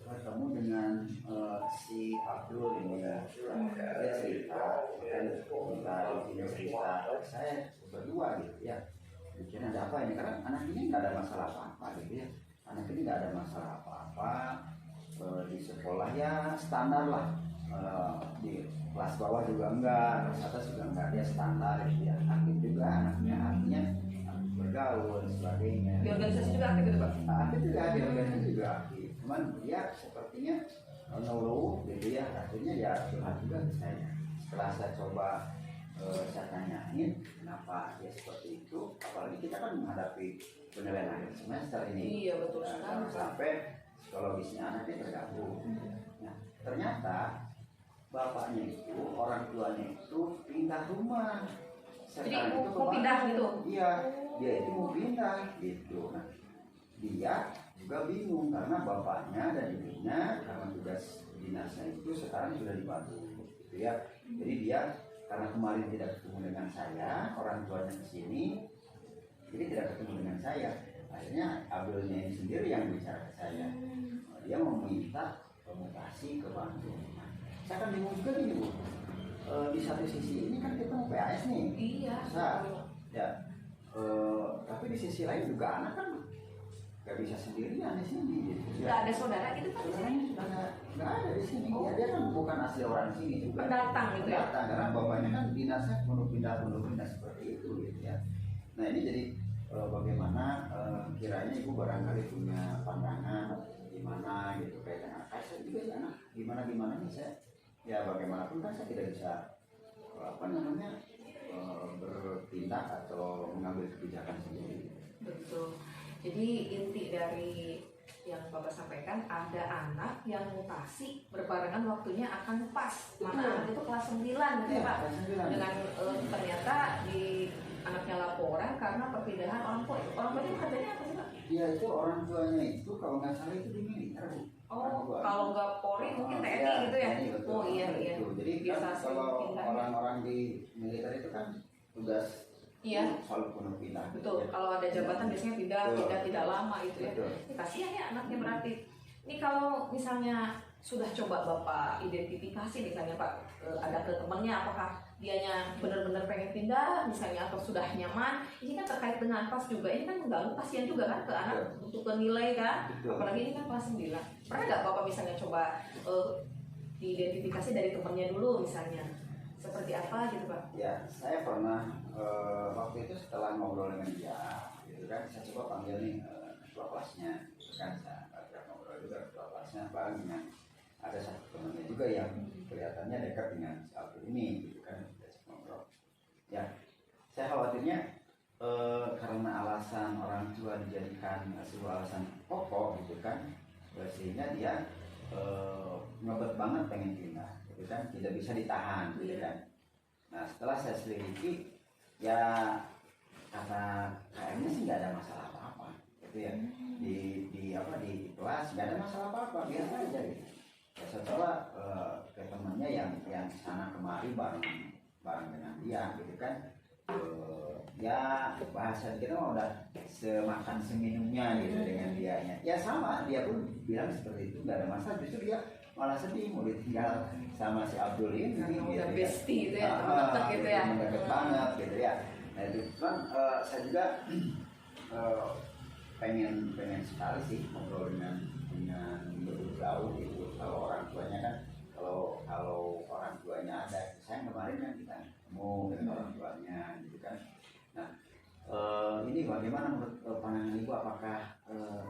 bertemu dengan si Abdul ini ya. Dia cerita dan cerita saya berdua gitu ya. Bikin ada apa ini karena anak ini nggak ada masalah apa-apa gitu ya. Anak ini nggak ada masalah apa-apa di sekolah ya standar lah. Di kelas bawah juga enggak, kelas atas juga enggak, dia standar gitu ya. Aktif juga anaknya, artinya bergaul dan sebagainya. Di organisasi juga aktif itu Pak? Aktif juga, di organisasi juga aktif. Cuman dia sepertinya ngeluh gitu ya, akhirnya ya curhat juga ke saya. Setelah saya coba saya tanyain kenapa dia seperti itu, apalagi kita kan menghadapi penilaian akhir semester ini. Iya betul Nah, sekali. sampai psikologisnya anaknya terganggu. Nah, ternyata bapaknya itu, orang tuanya itu pindah rumah. Jadi Sekarang itu mau pindah gitu? Iya, dia itu mau pindah gitu. Nah, dia juga bingung karena bapaknya dan ibunya karena tugas dinasnya itu sekarang sudah di Bandung gitu ya. Jadi dia karena kemarin tidak ketemu dengan saya, orang tuanya ke sini, jadi tidak ketemu dengan saya. Akhirnya Abdulnya ini sendiri yang bicara ke saya. Dia meminta komutasi ke Bandung. Saya kan bingung juga nih Bu. Di satu sisi ini kan kita mau PAS nih. Iya. Bisa. Ya. Tapi di sisi lain juga anak kan nggak bisa sendirian di sini. Gitu. Nggak ada saudara gitu Pak? Saudaranya sudah nggak ada di sini. Ya, dia kan bukan asli orang sini juga. Pendatang gitu ya? Pendatang karena bapaknya kan dinasnya penuh pindah seperti itu gitu ya. Nah ini jadi bagaimana kiranya ibu barangkali punya pandangan gimana gitu kayak anak saya juga ya anak gimana nih saya ya bagaimanapun kan saya tidak bisa bertindak atau mengambil kebijakan sendiri. Betul. Jadi inti dari yang Bapak sampaikan ada anak yang mutasi berbarengan waktunya akan pas. Mana anak itu kelas 9 gitu ya Pak. Dengan ternyata di anaknya laporan karena perpindahan orang tua. Orang tuanya kerjanya apa sih Pak? Iya itu orang tuanya itu kalau nggak salah itu di militer Bu. Oh, kalau nggak Polri mungkin TNI Iya, gitu ya? TNI, betul. Oh iya iya. Betul. Jadi Biasa kan kalau pindah. orang-orang di militer itu kan tugas Iya. selalu penuh pindah. Betul. Kalau ada jabatan biasanya pindah Betul. tidak lama itu ya. Betul. Kasihan ya anaknya berarti. Ini kalau misalnya sudah coba Bapak identifikasi misalnya Pak, ada ke temannya, apakah dianya benar-benar pengen pindah misalnya atau sudah nyaman? Ini kan terkait dengan pas juga, ini kan mengganggu pasien juga kan ke anak untuk ke nilai kan, Betul. apalagi ini kan kelas 9. Pernah nggak Bapak misalnya coba diidentifikasi dari temannya dulu misalnya, seperti apa gitu Pak? Ya, saya pernah waktu itu setelah ngobrol dengan dia, gitu kan, saya coba panggil nih ketua kelasnya, gitu kan, saya ngobrol juga ketua kelasnya bareng dengan ada satu temannya juga yang kelihatannya dekat dengan si Abdul ini, gitu kan, saya ngobrol. Ya, saya khawatirnya karena alasan orang tua dijadikan sebuah alasan pokok, gitu kan, sehingga dia ngebet banget pengen pindah, gitu kan, tidak bisa ditahan, gitu kan. Nah, setelah saya selidiki, ya kata KM-nya sih nggak ada masalah apa-apa, gitu ya. Di kelas nggak ada masalah apa-apa, biasa aja gitu. Ya, saya coba ke temannya yang sana kemari bareng dengan dia, gitu kan. Ya bahasa kita mah udah semakan seminumnya gitu dengan dianya. Ya sama, dia pun bilang seperti itu, nggak ada masalah. Justru dia malah sedih mau ditinggal sama si Abdul ini. Karena gitu udah ya. bestie gitu ya, teman dekat gitu ya. Teman dekat banget gitu ya. Nah itu kan saya juga pengen sekali sih ngobrol dengan jauh gitu. Kalau orang tuanya kan, kalau orang tuanya ada, saya kemarin kan kita ketemu dengan orang tuanya gitu kan. Nah ini bagaimana menurut pandangan ibu, apakah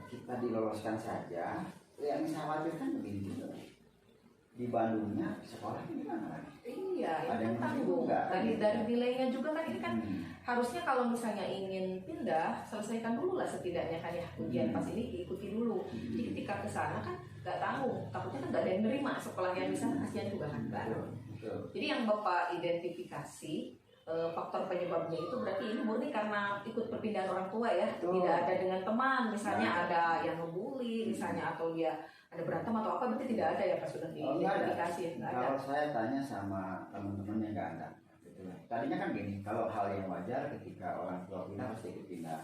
kita diloloskan saja? Yang saya khawatirkan begini juga, di Bandungnya sekolah ini gimana lagi? Iya, Ada itu yang kan tanggung. enggak? Dari nilainya juga kan ini kan Hmm. harusnya kalau misalnya ingin pindah, selesaikan dulu lah setidaknya kan ya, ujian pas ini ikuti dulu. Jadi ketika ke sana kan nggak tanggung, takutnya kan nggak ada yang nerima sekolahnya di sana, kasihan juga kan Mbak. Betul. Jadi yang Bapak identifikasi faktor penyebabnya itu berarti ini murni karena ikut perpindahan orang tua ya, Betul. tidak ada dengan teman, misalnya Nah. ada yang ngebully, misalnya atau dia ada berantem atau apa, berarti tidak ada ya Pak, sudah Oh, nggak ada. diidentifikasi, nggak ada. Kalau saya tanya sama teman-teman yang nggak ada, gitu. Tadinya kan gini, kalau hal yang wajar ketika orang tua pindah pasti ikut pindah.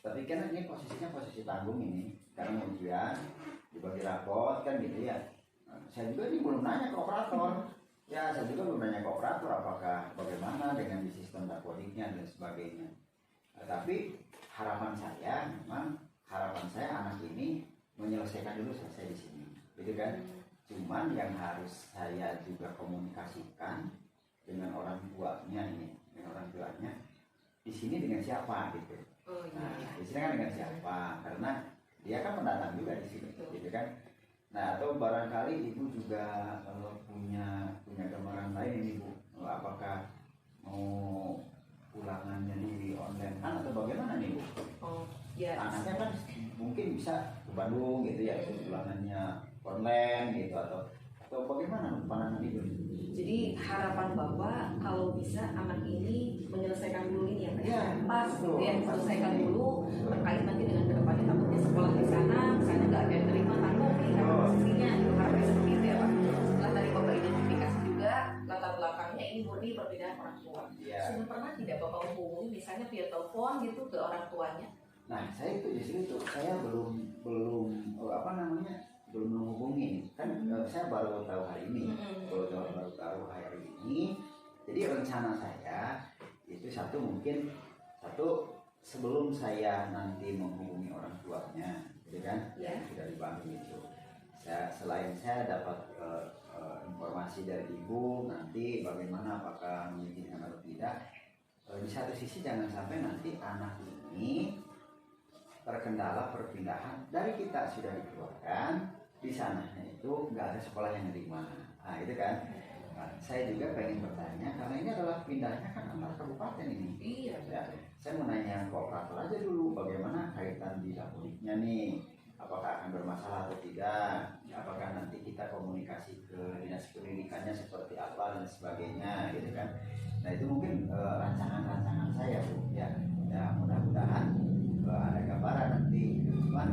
Tapi kan ini posisinya posisi tanggung ini, karena ujian dibagi rapot kan gitu ya. Nah, saya juga ini belum nanya ke operator. Ya, saya juga belum nanya ke operator apakah bagaimana dengan di sistem dakodiknya dan sebagainya. Nah, tapi harapan saya anak ini menyelesaikan dulu selesai di sini, gitu kan. Cuman yang harus saya juga komunikasikan dengan orang tuanya di sini dengan siapa gitu. Oh Nah, iya. di sini kan dengan siapa? Karena dia kan pendatang juga di sini, gitu kan. Nah, atau barangkali ibu juga punya gambaran lain ini Bu, apakah mau ulangannya di online kan atau bagaimana nih Bu? Oh ya. Anaknya kan mungkin bisa ke Bandung gitu ya, ulangannya online gitu atau bagaimana pandangan ibu? Jadi harapan Bapak kalau bisa anak ini menyelesaikan dulu ini yang Ya, pas, betul. kemudian selesaikan dulu terkait nanti dengan kedepannya, takutnya sekolah di sana misalnya nggak ada yang terima, tanggung nih kan posisinya, itu harapannya seperti itu ya Pak. Setelah dari Bapak identifikasi juga latar belakangnya ini murni perpindahan orang tua. Ya. Sudah pernah tidak Bapak menghubungi misalnya via telepon gitu ke orang tuanya? Nah, saya itu justru itu saya belum belum menghubungi kan. Saya baru tahu hari ini, baru tahu hari ini. Jadi rencana saya itu satu sebelum saya nanti menghubungi orang tuanya, gitu kan, Ya. sudah di Bandung itu. Selain saya dapat informasi dari ibu nanti bagaimana apakah mengizinkan atau tidak. Di satu sisi jangan sampai nanti anak ini terkendala perpindahan dari kita sudah dikeluarkan, di sananya itu nggak ada sekolah yang nerima. Nah itu kan. Nah, saya juga pengen bertanya karena ini adalah pindahnya kan antar kabupaten ini. Iya. Ya, saya mau nanya ke operator aja dulu bagaimana kaitan di dakodiknya nih, apakah akan bermasalah atau tidak, apakah nanti kita komunikasi ke dinas pendidikannya seperti apa dan sebagainya gitu kan. Nah itu mungkin rancangan saya Bu ya, mudah-mudahan ada gambaran nanti. Cuman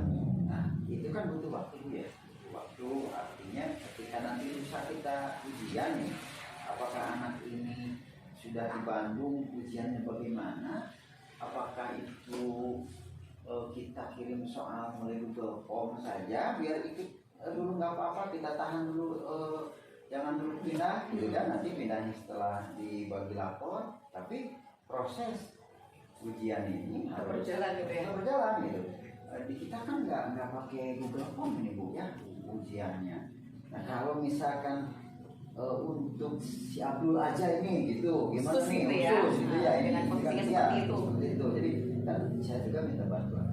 nah itu kan butuh waktu Bu ya, butuh waktu, artinya ketika nanti bisa kita ujian nih, apakah anak ini sudah di Bandung ujiannya bagaimana, apakah itu kita kirim soal melalui Google Form saja biar ikut dulu nggak apa-apa, kita tahan dulu, jangan dulu pindah gitu kan, nanti pindahnya setelah dibagi lapor. Tapi proses ujian ini harus berjalan gitu ya. berjalan gitu. Di kita kan nggak pakai Google Form ini Bu ya ujiannya. Nah kalau misalkan untuk si Abdul aja ini gitu, gimana Khusus nih gitu ya. khusus gitu ya, ini Dengan kondisinya kan, seperti ya, itu. seperti itu. Jadi kan saya juga minta bantuan.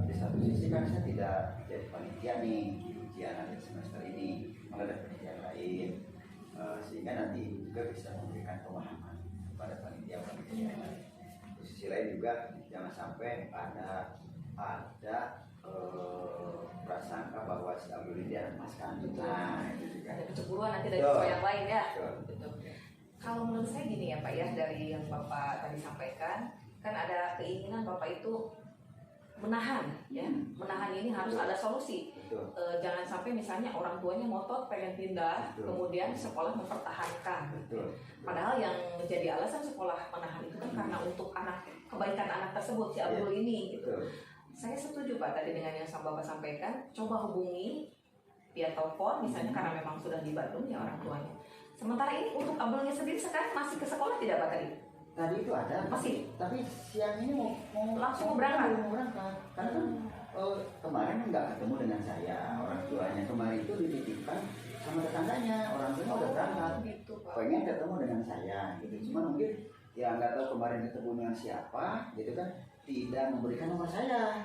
Di satu sisi kan saya tidak jadi panitia nih di ujian akhir semester ini, malah ada panitia lain, sehingga nanti juga bisa memberikan pemahaman kepada panitia yang lain. Di sisi lain juga jangan sampai ada prasangka bahwa si Abdul ini dilepaskan. Nah itu juga Ada kecemburuan nanti dari Betul. siswa yang lain ya. Betul. Kalau menurut saya gini ya Pak ya, dari yang Bapak tadi sampaikan, kan ada keinginan Bapak itu menahan ya, menahan ini harus ada solusi. Betul. Jangan sampai misalnya orang tuanya ngotot pengen pindah, Betul. kemudian sekolah mempertahankan. Betul. Padahal yang menjadi alasan sekolah menahan itu kan karena untuk kebaikan anak tersebut, si Abdul ini gitu. Betul. Saya setuju Pak tadi dengan yang Bapak sampaikan, coba hubungi via telepon misalnya karena memang sudah di Bandung ya orang tuanya. Sementara ini untuk Abdulnya sendiri sekarang masih ke sekolah tidak Pak tadi? Tadi itu ada, Masih? tapi siang ini mau Langsung berangkat? Mau berangkat. Karena kan kemarin nggak ketemu dengan saya orang tuanya. Kemarin itu dititipkan sama tetangganya, orang tuanya udah berangkat. Gitu Pak. Pengen ketemu dengan saya, gitu. Cuma mungkin ya nggak tahu kemarin ketemu dengan siapa, gitu kan. Tidak memberikan nomor saya.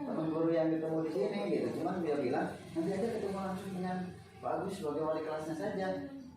Teman guru yang ketemu di sini, gitu. Cuman dia bilang nanti aja ketemu langsung dengan Pak Agus sebagai wali kelasnya saja.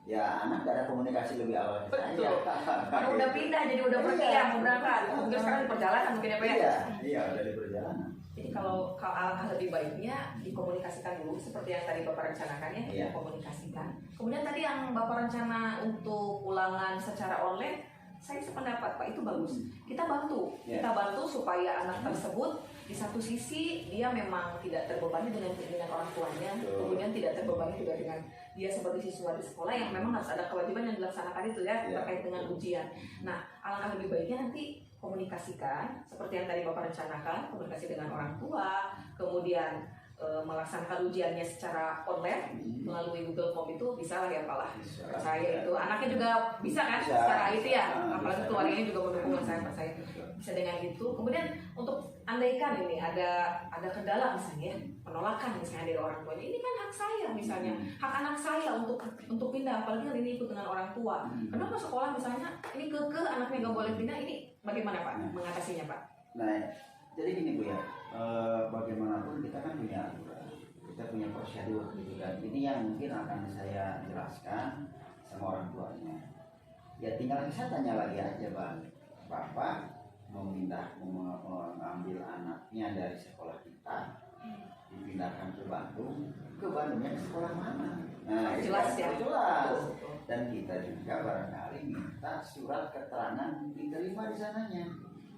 Ya anak gak ada komunikasi lebih awal ke saya. Betul. Karena udah pindah jadi udah pergi ya mau berangkat. Mungkin sekarang di perjalanan mungkin ya Pak ya. Iya udah di perjalanan. Jadi kalau alangkah lebih baiknya dikomunikasikan dulu seperti yang tadi Bapak rencanakan ya, Iya. dikomunikasikan. Kemudian tadi yang Bapak rencana untuk ulangan secara online, saya sependapat Pak itu bagus. Kita bantu, Iya. kita bantu supaya anak tersebut di satu sisi dia memang tidak terbebani dengan keinginan orang tuanya, Betul. kemudian tidak terbebani juga dengan dia sebagai siswa di sekolah yang memang harus ada kewajiban yang dilaksanakan itu ya Iya. terkait dengan ujian. Nah, alangkah lebih baiknya nanti komunikasikan seperti yang tadi Bapak rencanakan, komunikasi dengan orang tua, kemudian melaksanakan ujiannya secara online melalui Google Form itu bisa lah ya Pak lah. Bisa. Percaya itu anaknya juga bisa kan Bisa. secara itu ya, apalagi Bisa. keluarganya juga mendukung saya percaya bisa dengan itu. Kemudian untuk andaikan ini ada kendala misalnya ya, penolakan misalnya dari orang tuanya, ini kan hak saya misalnya, hak anak saya untuk pindah, apalagi hal ini ikut dengan orang tua. Kenapa sekolah misalnya ini anaknya nggak boleh pindah, ini bagaimana Pak mengatasinya Pak? Nah jadi gini Bu ya, bagaimanapun kita kan punya aturan, kita punya prosedur gitu kan. Ini yang mungkin akan saya jelaskan sama orang tuanya. Ya tinggal saya tanya lagi aja Bang, Bapak mengambil anaknya dari sekolah kita dipindahkan ke Bandungnya ke sekolah mana? Nah Jelas itu ya. jelas. Dan kita juga barangkali minta surat keterangan diterima di sananya.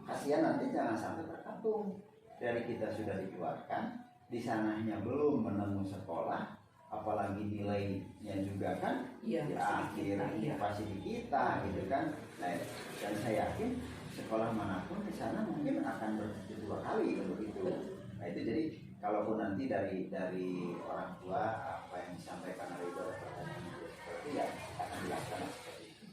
Kasihan nanti jangan sampai terkantung dari kita sudah dikeluarkan, di sananya belum menemu sekolah, apalagi nilainya juga kan Iya, di akhir pasti di kita gitu kan. Nah, dan saya yakin sekolah manapun di sana mungkin akan berpikir dua kali untuk itu. Nah itu jadi kalaupun nanti dari orang tua apa yang disampaikan oleh pertanyaan seperti ya akan dilaksanakan seperti itu.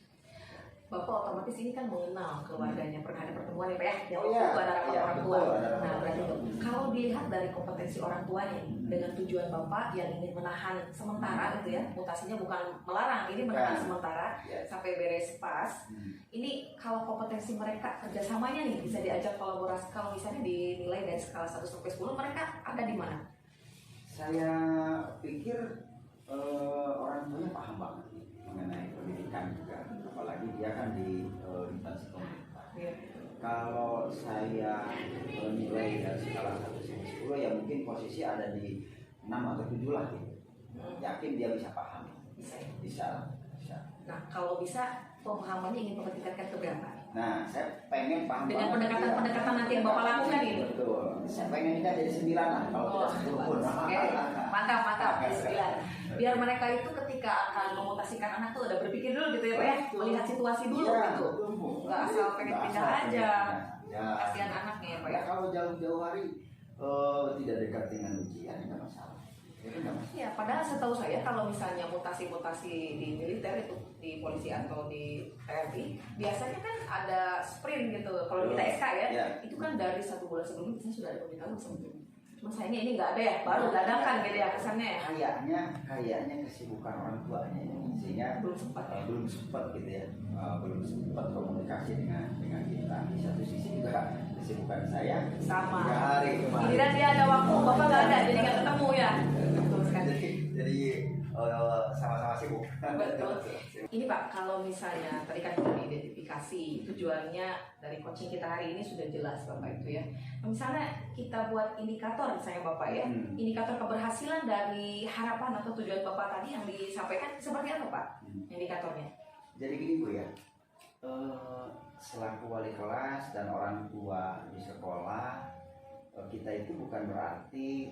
Bapak otomatis ini kan mengenal keluarganya, pernah ada pertemuan ya Pak ya, yang Oh, waktu iya. itu ada rapat Iya, orang betul, tua. ada rapat Nah orang berarti tua. kalau dilihat dari kompetensi orang tuanya dengan tujuan Bapak yang ingin menahan sementara gitu ya, mutasinya bukan melarang, ini menahan Bukan. sementara Ya. sampai beres pas. Ini kalau kompetensi mereka kerjasamanya nih bisa diajak kolaborasi, kalau misalnya dinilai dari skala 1 sampai 10 mereka ada di mana? Saya pikir orang tuanya paham banget nih mengenai pendidikan juga, apalagi dia kan di instansi pemerintah. Ya. Kalau saya nilai dari skala 1 sampai 10 ya mungkin posisi ada di 6 atau 7 lah gitu. Yakin dia bisa paham. Bisa ya. Bisa. Nah kalau bisa pemahamannya ingin Bapak tingkatkan ke berapa? Nah, saya pengen paham Dengan banget. pendekatan-pendekatan nanti yang Bapak lakukan ini? Betul. Saya pengen ini jadi 9 lah kalau Oh, tidak 10 pun. oke, mantap, bismillah. Biar mereka itu ketika akan memutasikan anak tuh udah berpikir dulu gitu ya Pak ya, melihat situasi dulu Iya, gitu. betul, Bu. Nggak asal pengen Nggak pindah asal aja. pengen pindah. Ya. Kasihan anaknya ya Pak ya. Ya kalau jauh-jauh hari tidak dekat dengan ujian nggak masalah. Jadi nggak masalah. Ya, padahal setahu saya kalau misalnya mutasi-mutasi di militer itu di polisi atau di TNI biasanya kan ada sprint gitu. Kalau kita SK ya, Ya. itu kan dari 1 bulan sebelumnya biasanya sudah ada pemberitahuan sebelumnya. Cuma sayangnya ini nggak ada ya, baru dadakan gitu ya kesannya ya. Kayaknya kesibukan orang tuanya ini sehingga Belum sempat ya. belum sempat gitu ya, belum sempat komunikasi dengan kita. Di satu sisi juga kesibukan saya Sama. 3 hari kemarin. Giliran dia ada waktu, bapak nggak ada, jadi nggak ketemu ya. Betul sekali. Jadi sama-sama sibuk. Betul. Ini Pak, kalau misalnya tadi kan sudah diidentifikasi tujuannya dari coaching kita hari ini sudah jelas Bapak itu ya. Misalnya kita buat indikator misalnya Bapak ya, indikator keberhasilan dari harapan atau tujuan Bapak tadi yang disampaikan seperti apa Pak indikatornya? Jadi gini Bu ya, selaku wali kelas dan orang tua di sekolah, kita itu bukan berarti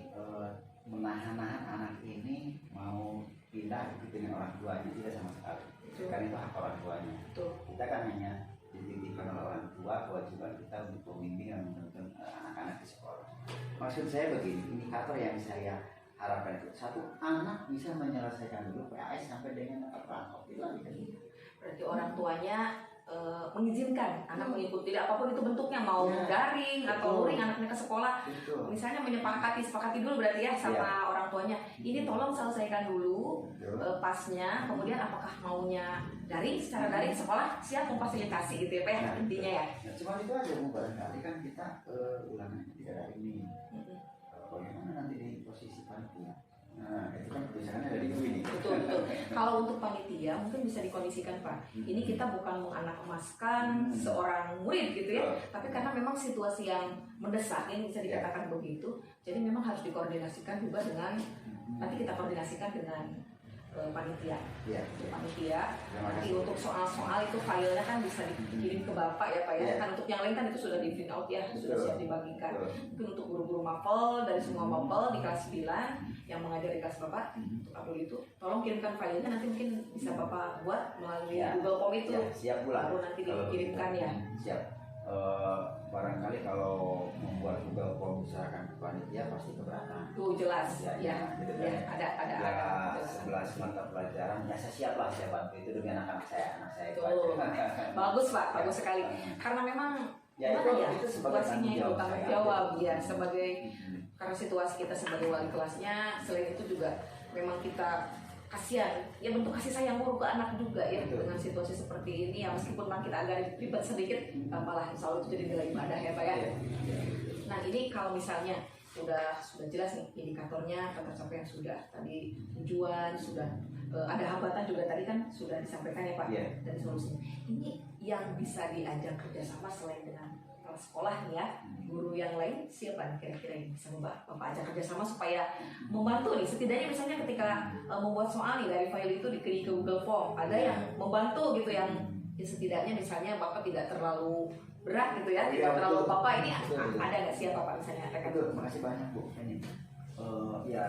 menahan-nahan anak ini mau pindah ikutin orang tuanya, tidak sama sekali. Kan itu hak orang tuanya. Betul. Kita kan hanya dititipkan oleh orang tua, kewajiban kita untuk membimbing dan menuntun anak-anak di sekolah. Maksud saya begini, indikator yang saya harapkan itu satu, anak bisa menyelesaikan dulu PAS sampai dengan dapat rapor itu aja. Berarti orang tuanya mengizinkan anak mengikuti apapun itu bentuknya, mau daring atau luring anaknya ke sekolah. Betul. Misalnya sepakati dulu berarti ya sama orang tuanya. Ini tolong selesaikan dulu pasnya, kemudian apakah maunya daring, secara daring sekolah siap memfasilitasi gitu ya Pak ya, intinya ya. Nah, cuma itu aja Bu, barangkali kan kita ulangan tidak daring nih. Bagaimana nanti di posisi panitia? Nah, itu kan kebijakannya ada di Ibu ini. Betul. Kalau untuk panitia mungkin bisa dikondisikan Pak. Ini kita bukan menganak emaskan seorang murid gitu ya, tapi karena memang situasi yang mendesak ini bisa dikatakan begitu. Jadi memang harus dikoordinasikan juga dengan nanti kita koordinasikan dengan panitia. Iya. Panitia. Terima Nanti kasih. untuk soal-soal itu filenya kan bisa dikirim ke Bapak ya Pak ya. Iya. Kan untuk yang lain kan itu sudah di print out ya, sudah Betul. siap dibagikan. Betul. Mungkin untuk guru-guru mapel dari semua mapel di kelas 9 yang mengajar di kelas Bapak untuk Abdul itu, tolong kirimkan filenya, nanti mungkin bisa Bapak buat melalui Ya. Google Form itu. Ya, siap pula. Baru nanti Kalau dikirimkan begitu. ya. Siap. Barangkali kalau membuat Google Form misalkan ke panitia pasti keberatan. Tuh jelas Ya, gitu kan. ya, ada Ya, jelas. 11 mata pelajaran, ya saya siap lah, saya bantu itu demi anak-anak saya itu Tuh. aja. Bagus Pak, bagus sekali. Karena memang Ya, gimana ya, itu sebagai situasinya tanggung itu jawab tanggung saya. jawab ya sebagai karena situasi kita sebagai wali kelasnya, selain itu juga memang kita kasihan ya, bentuk kasih sayang guru ke anak juga ya. Betul. Dengan situasi seperti ini ya, meskipun memang kita agak ribet sedikit, malah insya Allah itu jadi nilai ibadah ya Pak ya. Nah ini kalau misalnya sudah jelas nih indikatornya tercapai yang sudah tadi tujuan sudah ada hambatan juga tadi kan sudah disampaikan ya Pak dari solusinya. Ini yang bisa diajak kerjasama selain dengan kepala sekolah nih ya, guru yang lain siapa nih kira-kira yang bisa Bapak ajak kerjasama supaya membantu nih, setidaknya misalnya ketika membuat soal nih dari file itu dikirim ke Google Form, ada yang membantu gitu yang ya setidaknya misalnya Bapak tidak terlalu berat gitu ya, tidak terlalu betul. Bapak ini Betul. ada nggak siapa Pak misalnya rekan? Betul, terima kasih banyak Bu. Ini ya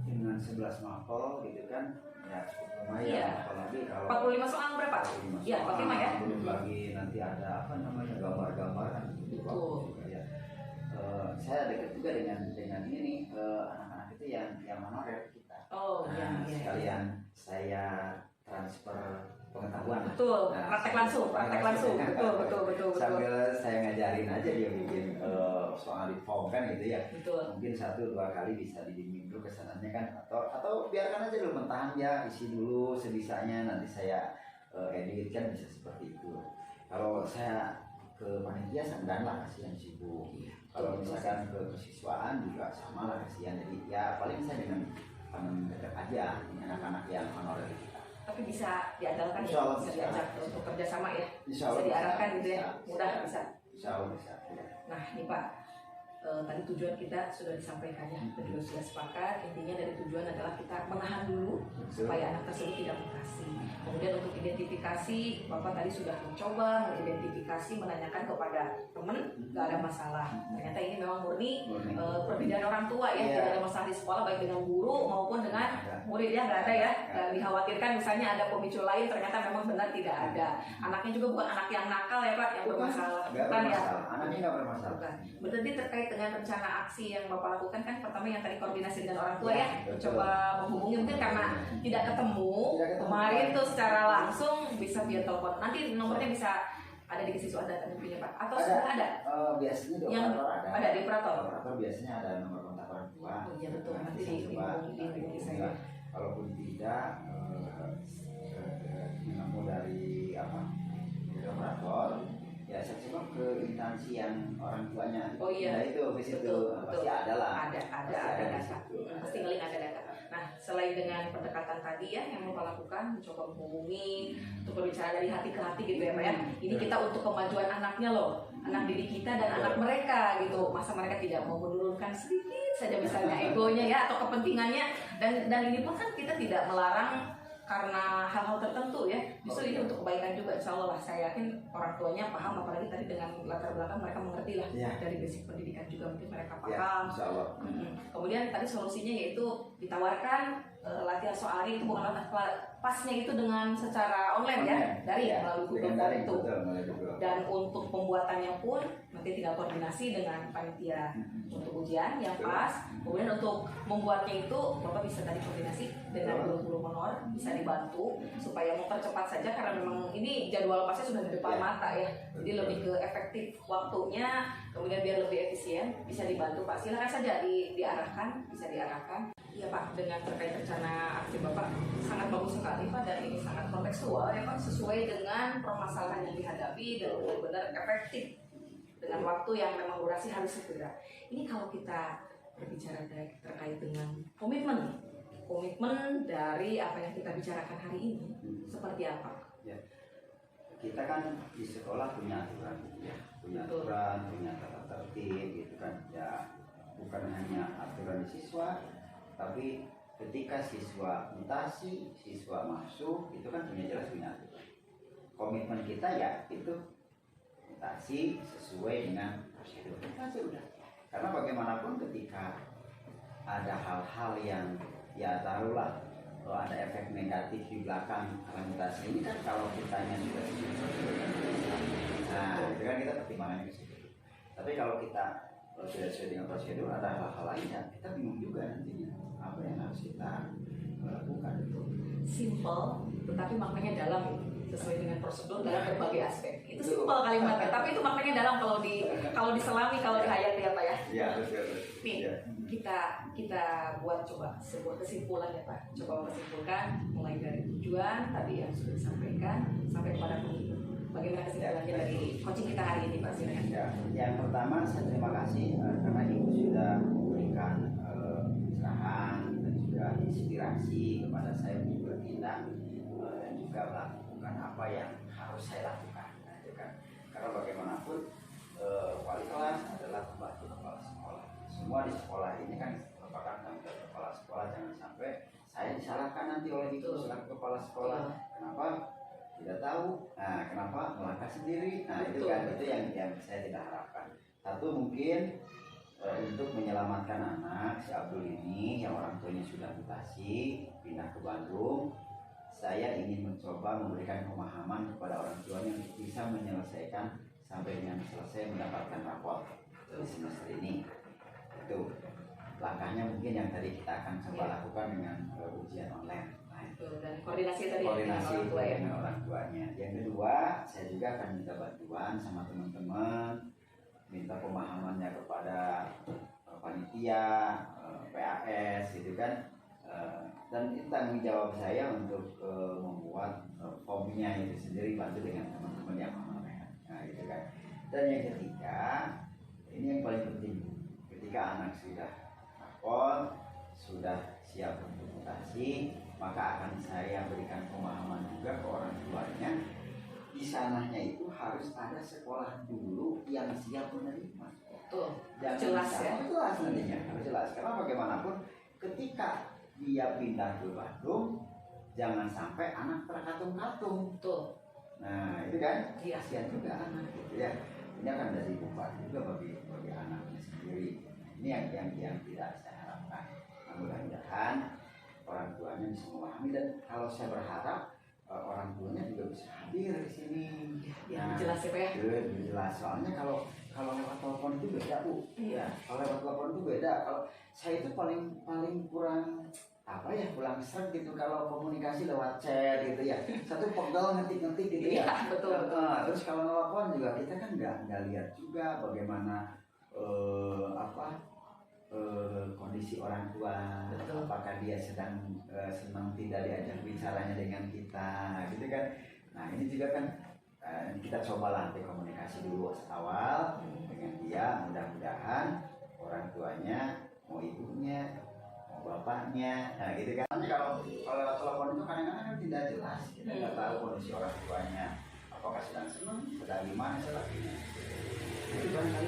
dengan 11 mapel gitu kan, ya lumayan. Iya. Apalagi kalau 45 soal berapa? 45 Iya, 45 ya. belum lagi nanti ada apa namanya gambar-gambaran gitu. Betul. Ya. Saya dekat juga dengan ini anak-anak itu yang honorer kita. Oh Nah, iya. sekalian saya transfer pengetahuan. Betul, Nah, praktek langsung. Betul. Sambil saya ngajarin aja dia bikin soal di form kan gitu ya. Betul. Mungkin 1-2 kali bisa dibimbing dulu kesananya kan, atau biarkan aja dulu mentahan ya, isi dulu sebisanya, nanti saya edit kan, bisa seperti itu. Kalau saya ke panitia segan lah, kasihan sibuk. Kalau misalkan ke kesiswaan juga sama lah, kasihan. Jadi ya paling saya dengan teman dekat aja, ini anak-anak yang honorer kita. Tapi bisa diandalkan Insya ya, Allah bisa bisa. diajak untuk kerjasama ya, Insya bisa Allah diarahkan bisa. gitu ya, mudah bisa. Insya Allah bisa. Ya. Nah ini Pak, tadi tujuan kita sudah disampaikan ya, kita juga sudah sepakat. Intinya dari tujuan adalah kita menahan dulu supaya anak tersebut tidak mutasi. Kemudian untuk identifikasi, Bapak tadi sudah mencoba mengidentifikasi, menanyakan kepada teman, nggak ada masalah. Ternyata ini memang murni perbedaan orang tua ya, Iya. tidak ada masalah di sekolah baik dengan guru maupun dengan murid ya, nggak ada ya. Dan dikhawatirkan misalnya ada pemicu lain, ternyata memang benar tidak ada. Anaknya juga bukan anak yang nakal ya Pak, yang bermasalah. Nggak Bukan ya. bermasalah. Anaknya nggak bermasalah. Bukan. Berarti terkait dengan rencana aksi yang Bapak lakukan kan pertama yang tadi koordinasi dengan orang tua Ya, ya, betul. coba menghubungi mungkin karena tidak ketemu kemarin tuh secara langsung bisa via telepon. Nanti nomornya bisa ada di siswa data mungkin ya Pak, atau Ada. sudah ada? Biasanya di Yang operator ada di operator. Operator biasanya ada nomor kontak orang tua. Oh iya betul, nanti saya coba di saya. kalaupun tidak menemu dari dari operator, ya saya coba ke instansi yang orang tuanya. Oh iya. Nah itu di situ Betul, pasti betul. ada lah. Ada Pasti ada di data. situ. Pasti ngeling ada data. Nah, selain dengan pendekatan tadi ya yang Bapak lakukan, mencoba menghubungi, untuk berbicara dari hati ke hati gitu ya Pak ya. Ini kita untuk kemajuan anaknya loh, anak didik kita dan anak mereka gitu. Masa mereka tidak mau menurunkan sedikit saja misalnya egonya ya atau kepentingannya, dan ini pun kan kita tidak melarang karena hal-hal tertentu ya, justru ini untuk kebaikan juga, insya Allah lah. Saya yakin orang tuanya paham, apalagi tadi dengan latar belakang mereka mengerti lah Ya. dari basic pendidikan juga mungkin mereka Ya, paham. insya Allah. Kemudian tadi solusinya yaitu ditawarkan latihan soalnya itu bukan pasnya itu dengan secara online ya, dari Ya, melalui Google dengan Form daring, itu. betul, melalui Google. Dan untuk pembuatannya pun nanti tinggal koordinasi dengan panitia untuk ujian yang pas. Kemudian untuk membuatnya itu Bapak bisa tadi koordinasi dengan guru-guru honor, bisa dibantu supaya mempercepat saja karena memang ini jadwal pasnya sudah di depan mata ya. Jadi lebih ke efektif waktunya, kemudian biar lebih efisien bisa dibantu Pak. Silakan saja diarahkan, bisa diarahkan. Iya Pak, dengan terkait rencana aksi Bapak sangat bagus sekali Pak, dan ini sangat kontekstual ya Pak, sesuai dengan permasalahan yang dihadapi dan benar-benar efektif dengan waktu yang memang durasi harus segera. Ini kalau kita berbicara terkait dengan komitmen dari apa yang kita bicarakan hari ini, seperti apa? Ya. Kita kan di sekolah punya aturan, ya, punya Betul. aturan, punya tata tertib, gitu kan. Ya, bukan hanya aturan di siswa, tapi ketika siswa mutasi, siswa masuk, itu kan jelas punya aturan. Komitmen kita ya itu mutasi sesuai dengan prosedur. Itu sudah. Karena bagaimanapun ketika ada hal-hal yang ya taruhlah kalau ada efek negatif di belakang karena mutasi ini kan, kalau kitanya sudah sesuai prosedur, nah itu kan kita pertimbangannya ke situ. Tapi kalau kita tidak sesuai dengan prosedur, ada hal-hal lain yang kita bingung juga nantinya apa yang harus kita lakukan itu. Simple, tetapi maknanya dalam, sesuai dengan prosedur dalam berbagai aspek. Itu simple kalimatnya, tapi itu maknanya dalam kalau diselami, kalau dihayati ya Pak ya. Iya betul. Nih, Ya. kita buat coba sebuah kesimpulan ya Pak. Coba Bapak simpulkan mulai dari tujuan tadi yang sudah disampaikan sampai kepada komitmen. Bagaimana kesimpulannya dari coaching kita hari ini Pak? Silakan. Ya, yang pertama saya terima kasih karena Ibu sudah memberikan pencerahan dan juga inspirasi kepada saya untuk bertindak dan juga melakukan apa yang harus saya lakukan. Nah, itu kan. Karena bagaimanapun wali kelas adalah pembantu kepala sekolah. Semua di sekolah ini kan merupakan tanggung jawab kepala sekolah. Jangan sampai saya disalahkan nanti oleh itu selaku kepala sekolah. Kenapa? Tidak tahu. Nah, kenapa melangkah sendiri? Nah, itu kan itu yang saya tidak harapkan. Satu mungkin untuk menyelamatkan anak si Abdul ini yang orang tuanya sudah mutasi pindah ke Bandung, saya ingin mencoba memberikan pemahaman kepada orang tuanya untuk bisa menyelesaikan sampai dengan selesai mendapatkan rapor di semester ini. Itu langkahnya mungkin yang tadi kita akan coba lakukan dengan ujian online. Nah, itu. Dan koordinasi tadi Koordinasi dengan orang tua ya. dengan orang tuanya. Yang kedua, saya juga akan minta bantuan sama teman-teman, minta pemahamannya kepada panitia, PAS gitu kan. Dan itu tanggung jawab saya untuk membuat formnya itu sendiri, bantu dengan teman-teman yang honorer. Nah gitu kan. Dan yang ketiga, ini yang paling penting, ketika anak sudah rapor, sudah siap untuk mutasi, maka akan saya berikan pemahaman juga ke orang tuanya. Di sananya itu harus ada sekolah dulu yang siap menerima. Tuh, Jangan jelas ya. Jelas nantinya, harus jelas. Karena bagaimanapun ketika dia pindah ke Bandung, jangan sampai anak terkatung-katung. Tuh. Nah itu kan Iya. kasihan juga anak gitu ya. Ini akan jadi beban juga bagi anaknya sendiri. Ini yang tidak saya harapkan. Nah, mudah-mudahan orang tuanya bisa memahami, dan kalau saya berharap orang tuanya juga bisa hadir di sini. Ya, jelas ya Pak ya. Jelas. Soalnya kalau kalau lewat telepon itu beda Bu. Iya. Kalau lewat telepon itu beda. Kalau saya itu paling kurang apa ya, kurang seret gitu kalau komunikasi lewat chat gitu ya. Satu pegel ngetik gitu ya. Iya, betul. Terus kalau telepon juga kita kan nggak lihat juga bagaimana kondisi orang tua. Betul. Apakah dia sedang senang tidak diajak bicaranya dengan kita gitu kan. Nah ini juga kan kita coba latih komunikasi dulu awal dengan dia, mudah-mudahan orang tuanya, mau ibunya, mau bapaknya, nah gitu kan. Kalau telepon itu kadang-kadang kan tidak jelas, kita nggak tahu kondisi orang tuanya, apakah sedang senang, sedang gimana selagi. Jadi barangkali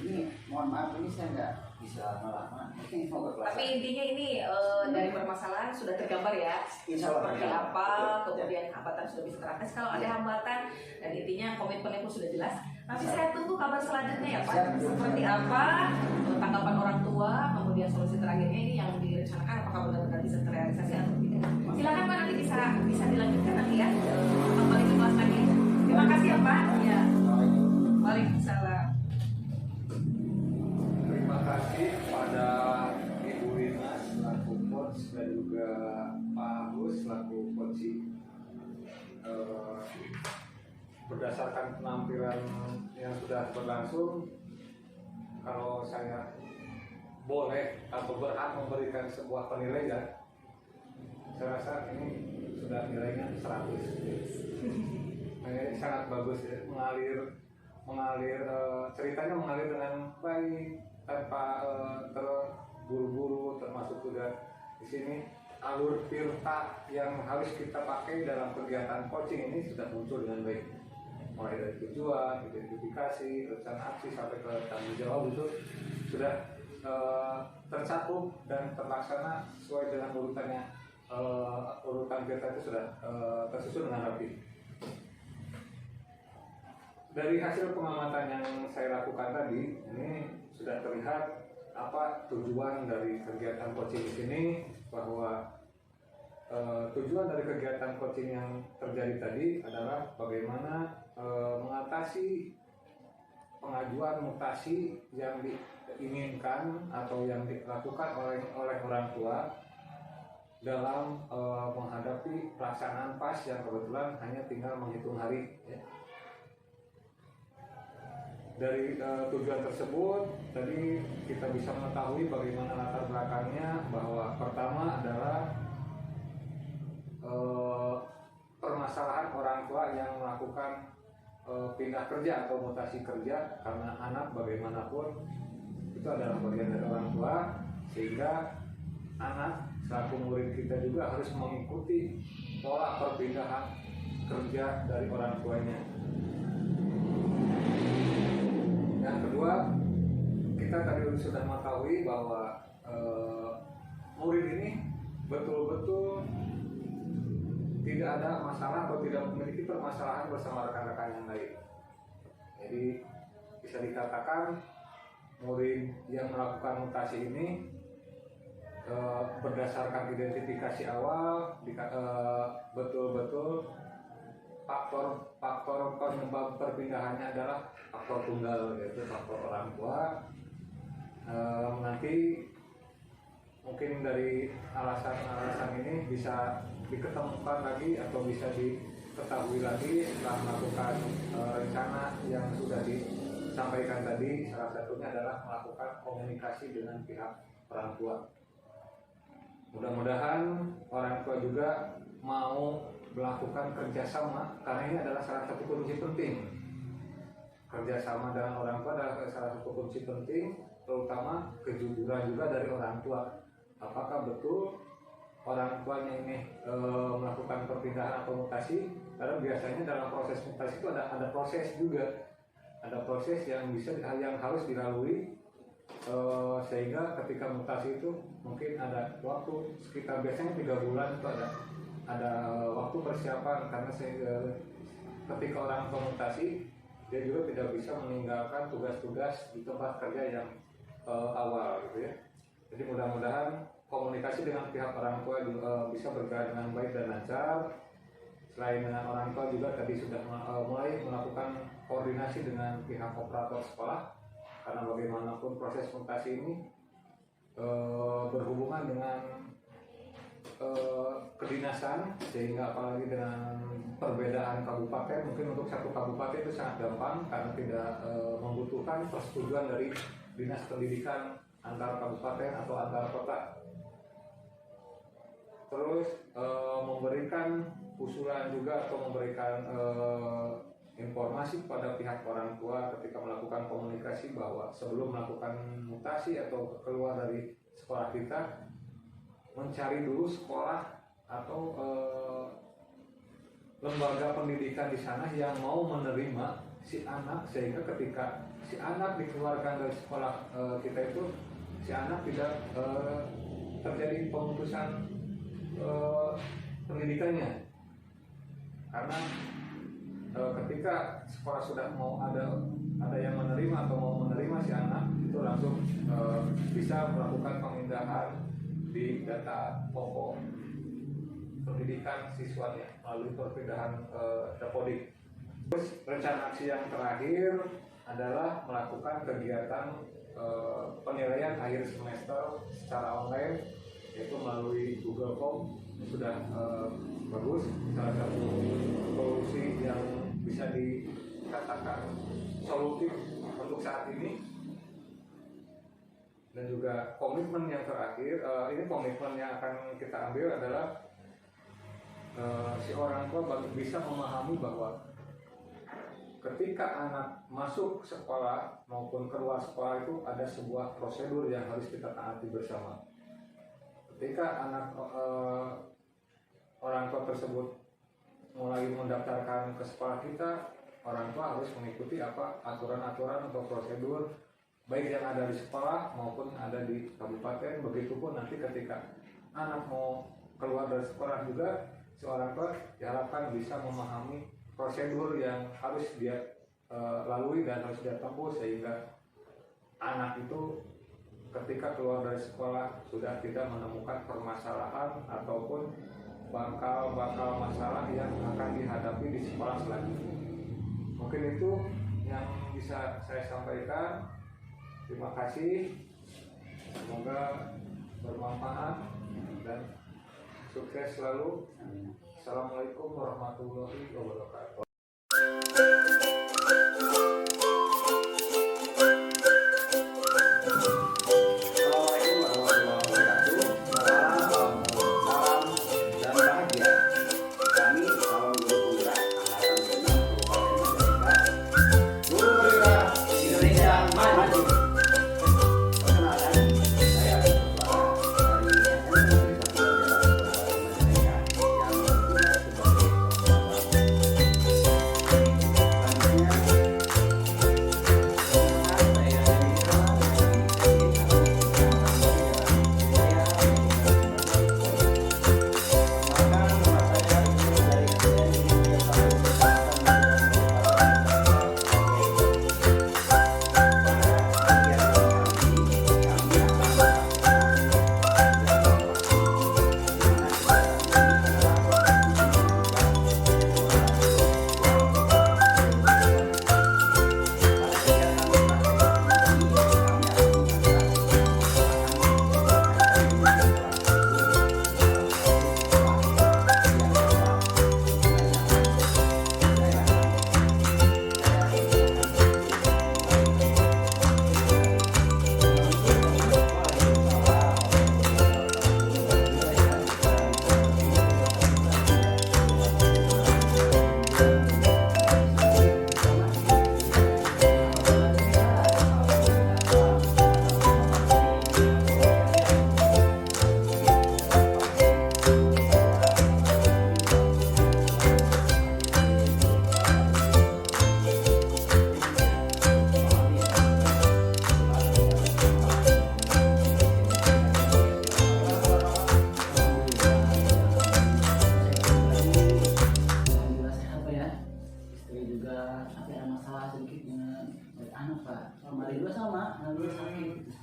ini mohon maaf ini saya nggak bisa lama, mungkin mau ke kelas. Tapi intinya ini dari permasalahan sudah tergambar ya. Insya Allah Seperti tergambar. apa, Betul. kemudian hambatan sudah bisa teratasi. Kalau ada Ya. hambatan dan intinya komitmennya pun sudah jelas. Nanti Siap. saya tunggu kabar selanjutnya ya Pak. Siap. Seperti apa tanggapan orang tua, kemudian solusi terakhirnya ini yang direncanakan apakah benar-benar bisa terrealisasi atau tidak. Silakan Pak, nanti bisa dilanjutkan nanti ya. Kembali ke kelas lagi. Terima kasih ya Pak. Ya. Waalaikumsalam. Terima kasih pada Ibu Rina selaku coach dan juga Pak Agus selaku coaching. Berdasarkan penampilan yang sudah berlangsung, kalau saya boleh atau berhak memberikan sebuah penilaian, saya rasa ini sudah nilainya 100. Ini sangat bagus ya, mengalir ceritanya mengalir dengan baik tanpa terburu-buru, termasuk juga di sini alur tirta yang harus kita pakai dalam kegiatan coaching ini sudah muncul dengan baik, mulai dari tujuan, identifikasi, rencana aksi sampai ke tanggung jawab itu sudah tercakup dan terlaksana sesuai dengan urutannya. Urutan tirta itu sudah tersusun dengan rapi. Dari hasil pengamatan yang saya lakukan tadi, ini sudah terlihat apa tujuan dari kegiatan coaching di sini, bahwa tujuan dari kegiatan coaching yang terjadi tadi adalah bagaimana mengatasi pengajuan mutasi yang diinginkan atau yang dilakukan oleh orang tua dalam menghadapi pelaksanaan PAS yang kebetulan hanya tinggal menghitung hari ya. Dari tujuan tersebut tadi kita bisa mengetahui bagaimana latar belakangnya, bahwa pertama adalah permasalahan orang tua yang melakukan pindah kerja atau mutasi kerja, karena anak bagaimanapun itu adalah bagian dari orang tua, sehingga anak selaku murid kita juga harus mengikuti pola perpindahan kerja dari orang tuanya. Yang kedua, kita tadi sudah mengetahui bahwa murid ini betul-betul tidak ada masalah atau tidak memiliki permasalahan bersama rekan-rekan yang lain. Jadi bisa dikatakan murid yang melakukan mutasi ini berdasarkan identifikasi awal betul-betul faktor penyebab perpindahannya adalah faktor tunggal, yaitu faktor orang tua. Nanti mungkin dari alasan-alasan ini bisa diketemukan lagi atau bisa diketahui lagi setelah melakukan rencana yang sudah disampaikan tadi. Salah satunya adalah melakukan komunikasi dengan pihak orang tua. Mudah-mudahan orang tua juga mau melakukan kerjasama, karena ini adalah salah satu kunci penting. Kerjasama dengan orang tua adalah salah satu kunci penting, terutama kejujuran juga dari orang tua. Apakah betul orang tuanya ini melakukan perpindahan atau mutasi? Karena biasanya dalam proses mutasi itu ada proses juga, ada proses yang harus dilalui, sehingga ketika mutasi itu mungkin ada waktu sekitar biasanya 3 bulan itu ada waktu persiapan, karena ketika orang komutasi dia juga tidak bisa meninggalkan tugas-tugas di tempat kerja yang awal gitu ya. Jadi mudah-mudahan komunikasi dengan pihak orang tua bisa berjalan dengan baik dan lancar, Selain dengan orang tua juga tadi sudah mulai melakukan koordinasi dengan pihak operator sekolah, karena bagaimanapun proses mutasi ini berhubungan dengan kedinasan, sehingga apalagi dengan perbedaan kabupaten, mungkin untuk satu kabupaten itu sangat gampang karena tidak membutuhkan persetujuan dari dinas pendidikan antar kabupaten atau antar kota. Terus memberikan usulan juga atau memberikan informasi kepada pihak orang tua ketika melakukan komunikasi bahwa sebelum melakukan mutasi atau keluar dari sekolah kita, mencari dulu sekolah atau lembaga pendidikan di sana yang mau menerima si anak, sehingga ketika si anak dikeluarkan dari sekolah kita itu, si anak tidak terjadi pemutusan pendidikannya. Karena ketika sekolah sudah mau ada yang menerima atau mau menerima si anak, itu langsung bisa melakukan pemindahan di data pokok pendidikan siswanya melalui perpindahan dapodik. Terus rencana aksi yang terakhir adalah melakukan kegiatan penilaian akhir semester secara online, yaitu melalui Google Form. Sudah bagus, salah satu solusi yang bisa dikatakan solutif untuk saat ini. Dan juga komitmen yang terakhir, ini komitmen yang akan kita ambil adalah si orang tua bisa memahami bahwa ketika anak masuk sekolah maupun keluar sekolah itu ada sebuah prosedur yang harus kita taati bersama. Ketika anak orang tua tersebut mulai mendaftarkan ke sekolah kita, orang tua harus mengikuti apa aturan-aturan atau prosedur baik yang ada di sekolah maupun ada di kabupaten. Begitupun nanti ketika anak mau keluar dari sekolah juga, si orang tua diharapkan bisa memahami prosedur yang harus dia lalui dan harus dia tempuh, sehingga anak itu ketika keluar dari sekolah sudah tidak menemukan permasalahan ataupun bakal masalah yang akan dihadapi di sekolah selanjutnya. Mungkin itu yang bisa saya sampaikan. Terima kasih, semoga bermanfaat dan sukses selalu. Assalamualaikum warahmatullahi wabarakatuh.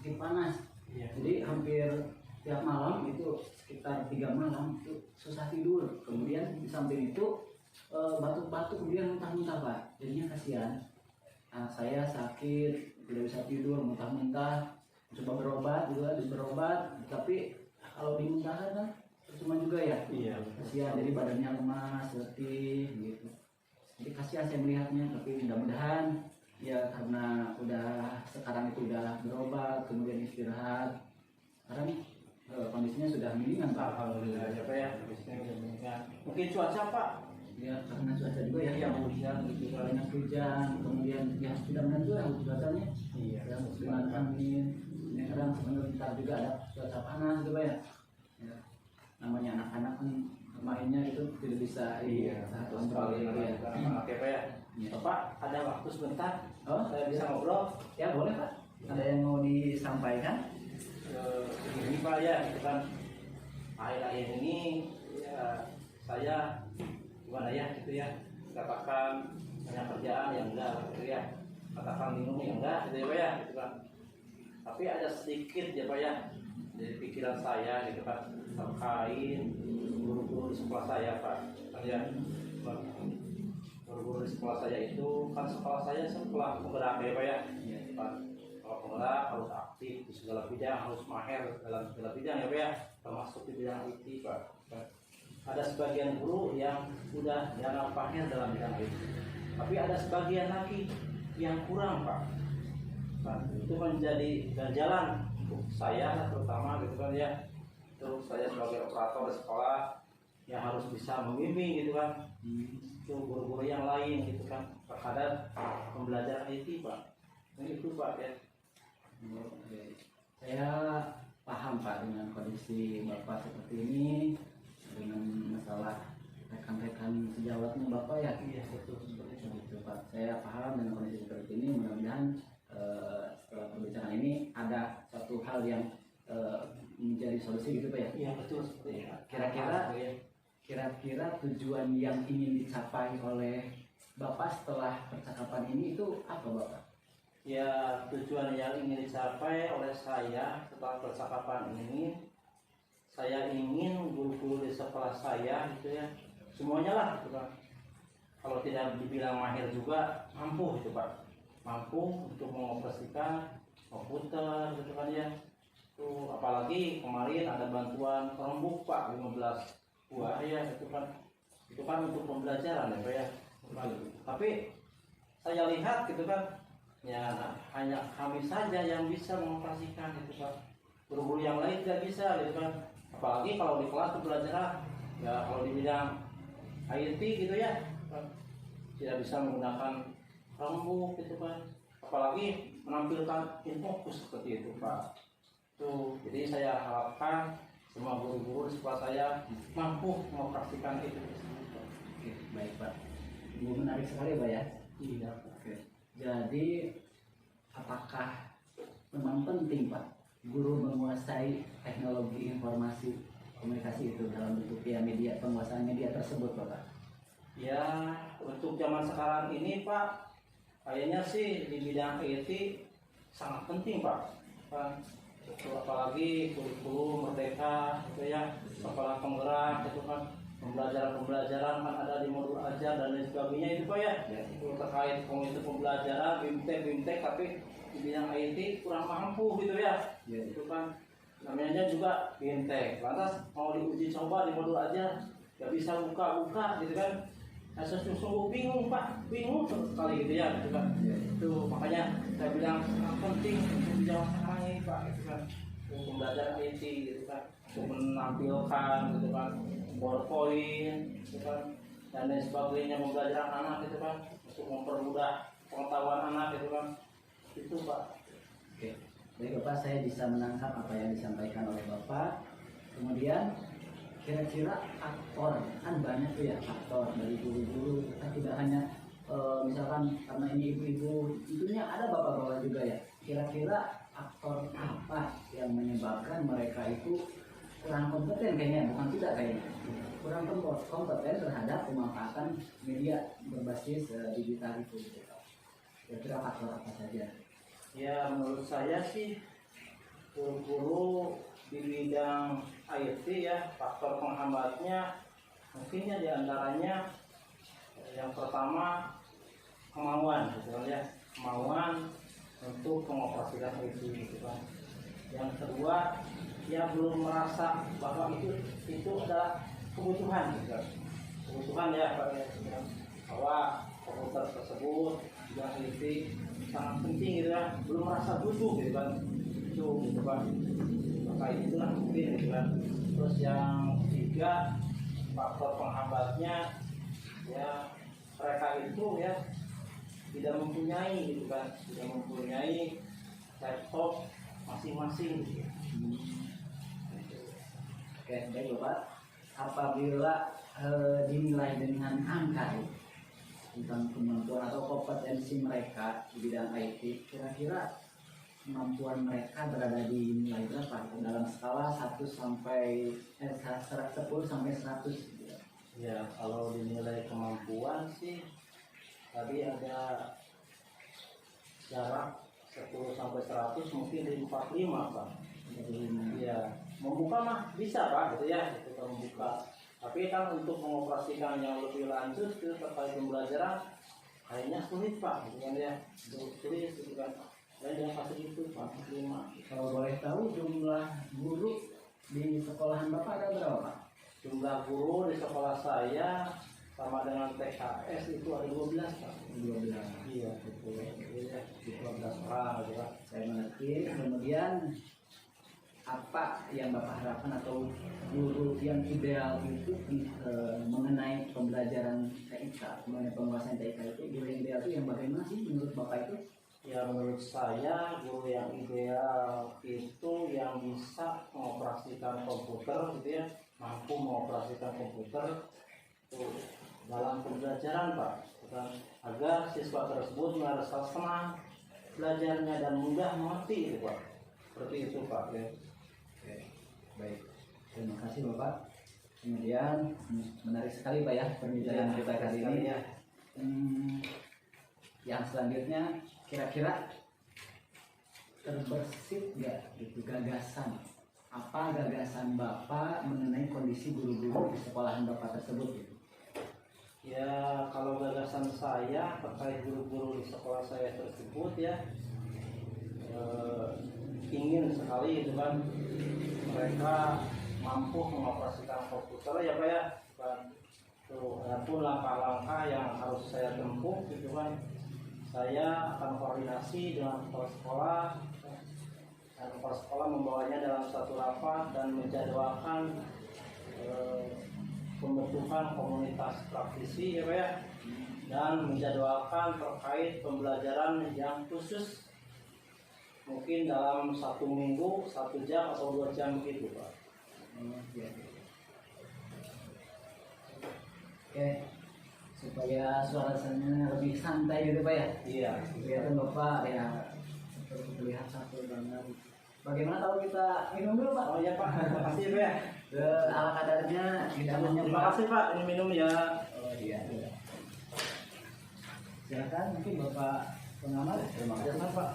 sakit panas. Jadi hampir tiap malam itu sekitar 3 malam itu susah tidur. Kemudian di samping itu batuk-batuk kemudian muntah-muntah Pak, jadinya kasihan. Anak saya sakit, tidak bisa tidur, muntah-muntah, coba berobat, tapi kalau dimuntahkan kan cuma juga ya. Iya. Kasihan, jadi badannya lemas, letih gitu. Jadi kasihan saya melihatnya, tapi mudah-mudahan ya karena sekarang itu udah berobat, kemudian istirahat. Sekarang kondisinya sudah mendingan Pak. Alhamdulillah ya Pak ya, kondisinya udah mendingan. Mungkin cuaca Pak Ya karena cuaca juga ya yang hujan gitu kan. banyak hujan, kemudian ya sudah menentu ya cuacanya. Iya. Ya dengan angin, ini kadang sebentar juga ada cuaca panas gitu Pak ya. Ya, namanya anak-anak kan mainnya itu tidak bisa Satu sekali gitu ya. anak ya Pak ya. Ya. Bapak ada waktu sebentar, Oh, saya bisa ngobrol. ya boleh Pak. Ada yang mau disampaikan? Ini Pak ya, itu kan akhir-akhir ini ya saya gimana ya gitu ya, katakan banyak kerjaan yang enggak gitu ya, katakan minum yang enggak gitu ya Pak ya, gitu kan. Tapi ada sedikit ya Pak ya dari pikiran saya gitu kan terkait guru-guru di sekolah saya Pak. Kan ya, guru-guru di sekolah saya itu kan sekolah saya sekolah penggerak ya Pak ya. Iya. Pak, kalau penggerak harus aktif di segala bidang, harus mahir dalam segala bidang ya Pak ya, termasuk di bidang IT Pak. Ada sebagian guru yang sudah dianggap mahir dalam bidang IT, tapi ada sebagian lagi yang kurang Pak. Itu menjadi ganjalan untuk saya terutama gitu kan ya. Terus saya sebagai operator di sekolah yang harus bisa membimbing gitu kan itu guru-guru yang lain gitu kan terhadap pembelajaran IT Pak. Nah, itu Pak ya. Oke. Saya paham Pak dengan kondisi Bapak seperti ini, dengan masalah rekan-rekan sejawatnya Bapak ya. Iya betul seperti itu. Gitu, Pak. Saya paham dengan kondisi seperti ini. Mudah-mudahan setelah pembicaraan ini ada satu hal yang menjadi solusi gitu Pak ya. Iya betul seperti itu. Kira-kira tujuan yang ingin dicapai oleh Bapak setelah percakapan ini itu apa Bapak? Ya tujuan yang ingin dicapai oleh saya setelah percakapan ini, saya ingin guru-guru di sekolah saya gitu ya, semuanya lah gitu kan. Kalau tidak dibilang mahir juga mampu gitu Pak, mampu untuk mengoperasikan komputer gitu kan ya. Tuh apalagi kemarin ada bantuan Chromebook Pak 15 buah ya itu kan untuk pembelajaran ya Pak ya. Tapi saya lihat gitu kan ya hanya kami saja yang bisa mengoperasikan gitu Pak, guru-guru yang lain tidak bisa gitu kan. Apalagi kalau di kelas pembelajaran ya, kalau di bidang IT gitu ya kan, tidak bisa menggunakan Chromebook gitu kan, apalagi menampilkan infokus seperti itu Pak. Tuh jadi saya harapkan semua guru-guru di sekolah saya mampu mengoperasikan itu. Oke, baik Pak. Ini menarik sekali Pak ya. Iya. Oke. Jadi apakah memang penting Pak guru menguasai teknologi informasi komunikasi itu dalam bentuk ya media, penguasaan media tersebut Bapak? Ya untuk zaman sekarang ini Pak, kayaknya sih di bidang IT sangat penting Pak. Apalagi kurikulum merdeka gitu ya, sekolah penggerak itu kan, pembelajaran kan ada di modul ajar dan lain sebagainya itu Pak ya. Itu terkait komite pembelajaran bimtek tapi di bidang IT kurang mampu gitu ya. Itu kan namanya juga bimtek, lantas mau diuji coba di modul ajar nggak bisa buka gitu kan. Saya sungguh bingung Pak, bingung sekali gitu ya gitu kan. Itu makanya saya bilang sangat penting untuk di zaman sekarang ini Pak gitu kan, untuk pembelajaran IT gitu kan, untuk menampilkan gitu kan PowerPoint gitu kan dan lain sebagainya, pembelajaran anak gitu kan, untuk mempermudah pengetahuan anak gitu kan, itu Pak. Oke, baik Bapak, saya bisa menangkap apa yang disampaikan oleh Bapak. Kemudian kira-kira aktor, kan banyak tuh ya aktor dari guru-guru, kita tidak hanya misalkan karena ini ibu-ibu, tentunya ada bapak-bapak juga ya. Kira-kira aktor apa yang menyebabkan mereka itu kurang kompeten kayaknya, bukan tidak kayaknya, kurang kompeten terhadap pemanfaatan media berbasis digital itu. Kira-kira faktor apa saja? Ya menurut saya sih guru-guru di bidang IT ya, faktor penghambatnya mungkinnya diantaranya Yang pertama kemauan gitu kan ya, kemauan untuk mengoperasikan itu gitu kan. Yang kedua dia belum merasa bahwa itu adalah kebutuhan gitu kan. Kebutuhan ya Pak ya, bahwa komputer tersebut yang listrik sangat penting gitu kan, belum merasa butuh gitu kan, itu gitu kan. Maka itulah mungkin gitu kan. Terus yang ketiga faktor penghambatnya ya, mereka itu ya tidak mempunyai gitu kan, tidak mempunyai laptop masing-masing gitu. Oke, baik Bapak. Apabila dinilai dengan angka tentang kemampuan atau kompetensi mereka di bidang IT, kira-kira kemampuan mereka berada di nilai berapa dalam skala 10 sampai 100 gitu. Ya kalau dinilai kemampuan sih tadi ada jarak 10 sampai 100 mungkin di 45 Pak. Iya, membuka mah bisa Pak gitu ya, itu kan membuka. Tapi kan untuk mengoperasikan yang lebih lanjut itu terkait pembelajaran kayaknya sulit Pak, gitu kan ya. Sulit gitu kan. Dan yang pasti itu 45. Kalau boleh tahu jumlah guru di sekolahan Bapak ada berapa Pak? Jumlah guru di sekolah saya sama dengan TKS itu ada 12 Pak. 12. Iya, betul. Iya, 12 orang gitu Pak. Saya mengerti. Kemudian apa yang Bapak harapkan atau guru yang ideal itu mengenai pembelajaran TIK, mengenai penguasaan TIK itu, guru yang ideal itu yang bagaimana sih menurut Bapak itu? Ya menurut saya guru yang ideal itu yang bisa mengoperasikan komputer gitu ya, mampu mengoperasikan komputer itu dalam pembelajaran Pak, bukan agar siswa tersebut merasa senang belajarnya dan mudah mengerti itu Pak. Seperti itu Pak ya. Oke, baik. Terima kasih Bapak. Kemudian menarik sekali Pak ya perbincangan kita kali ini. Ya. Yang selanjutnya kira-kira terbersit nggak itu gagasan? Apa gagasan Bapak mengenai kondisi guru-guru di sekolahan Bapak tersebut? Gitu? Ya kalau gagasan saya terkait guru-guru di sekolah saya tersebut ya, ingin sekali itu kan mereka mampu mengoperasikan komputer ya Pak ya. Tuh, adapun langkah-langkah yang harus saya tempuh gitu kan, saya akan koordinasi dengan kepala sekolah dan kepala sekolah membawanya dalam satu rapat dan menjadwalkan pembentukan komunitas praktisi ya Pak ya, dan menjadwalkan terkait pembelajaran yang khusus mungkin dalam 1 minggu 1 jam atau 2 jam begitu Pak. Oke, supaya suasananya lebih santai gitu Pak ya. Iya. Kelihatan Bapak ya terlihat santai banget. Bagaimana kalau kita minum dulu Pak? Oh iya Pak, terima kasih Pak ya. Ala kadarnya tidak Terima menyebar. kasih Pak, ini minum ya. Oh iya. Silakan mungkin Bapak pengamat. Terima kasih Pak.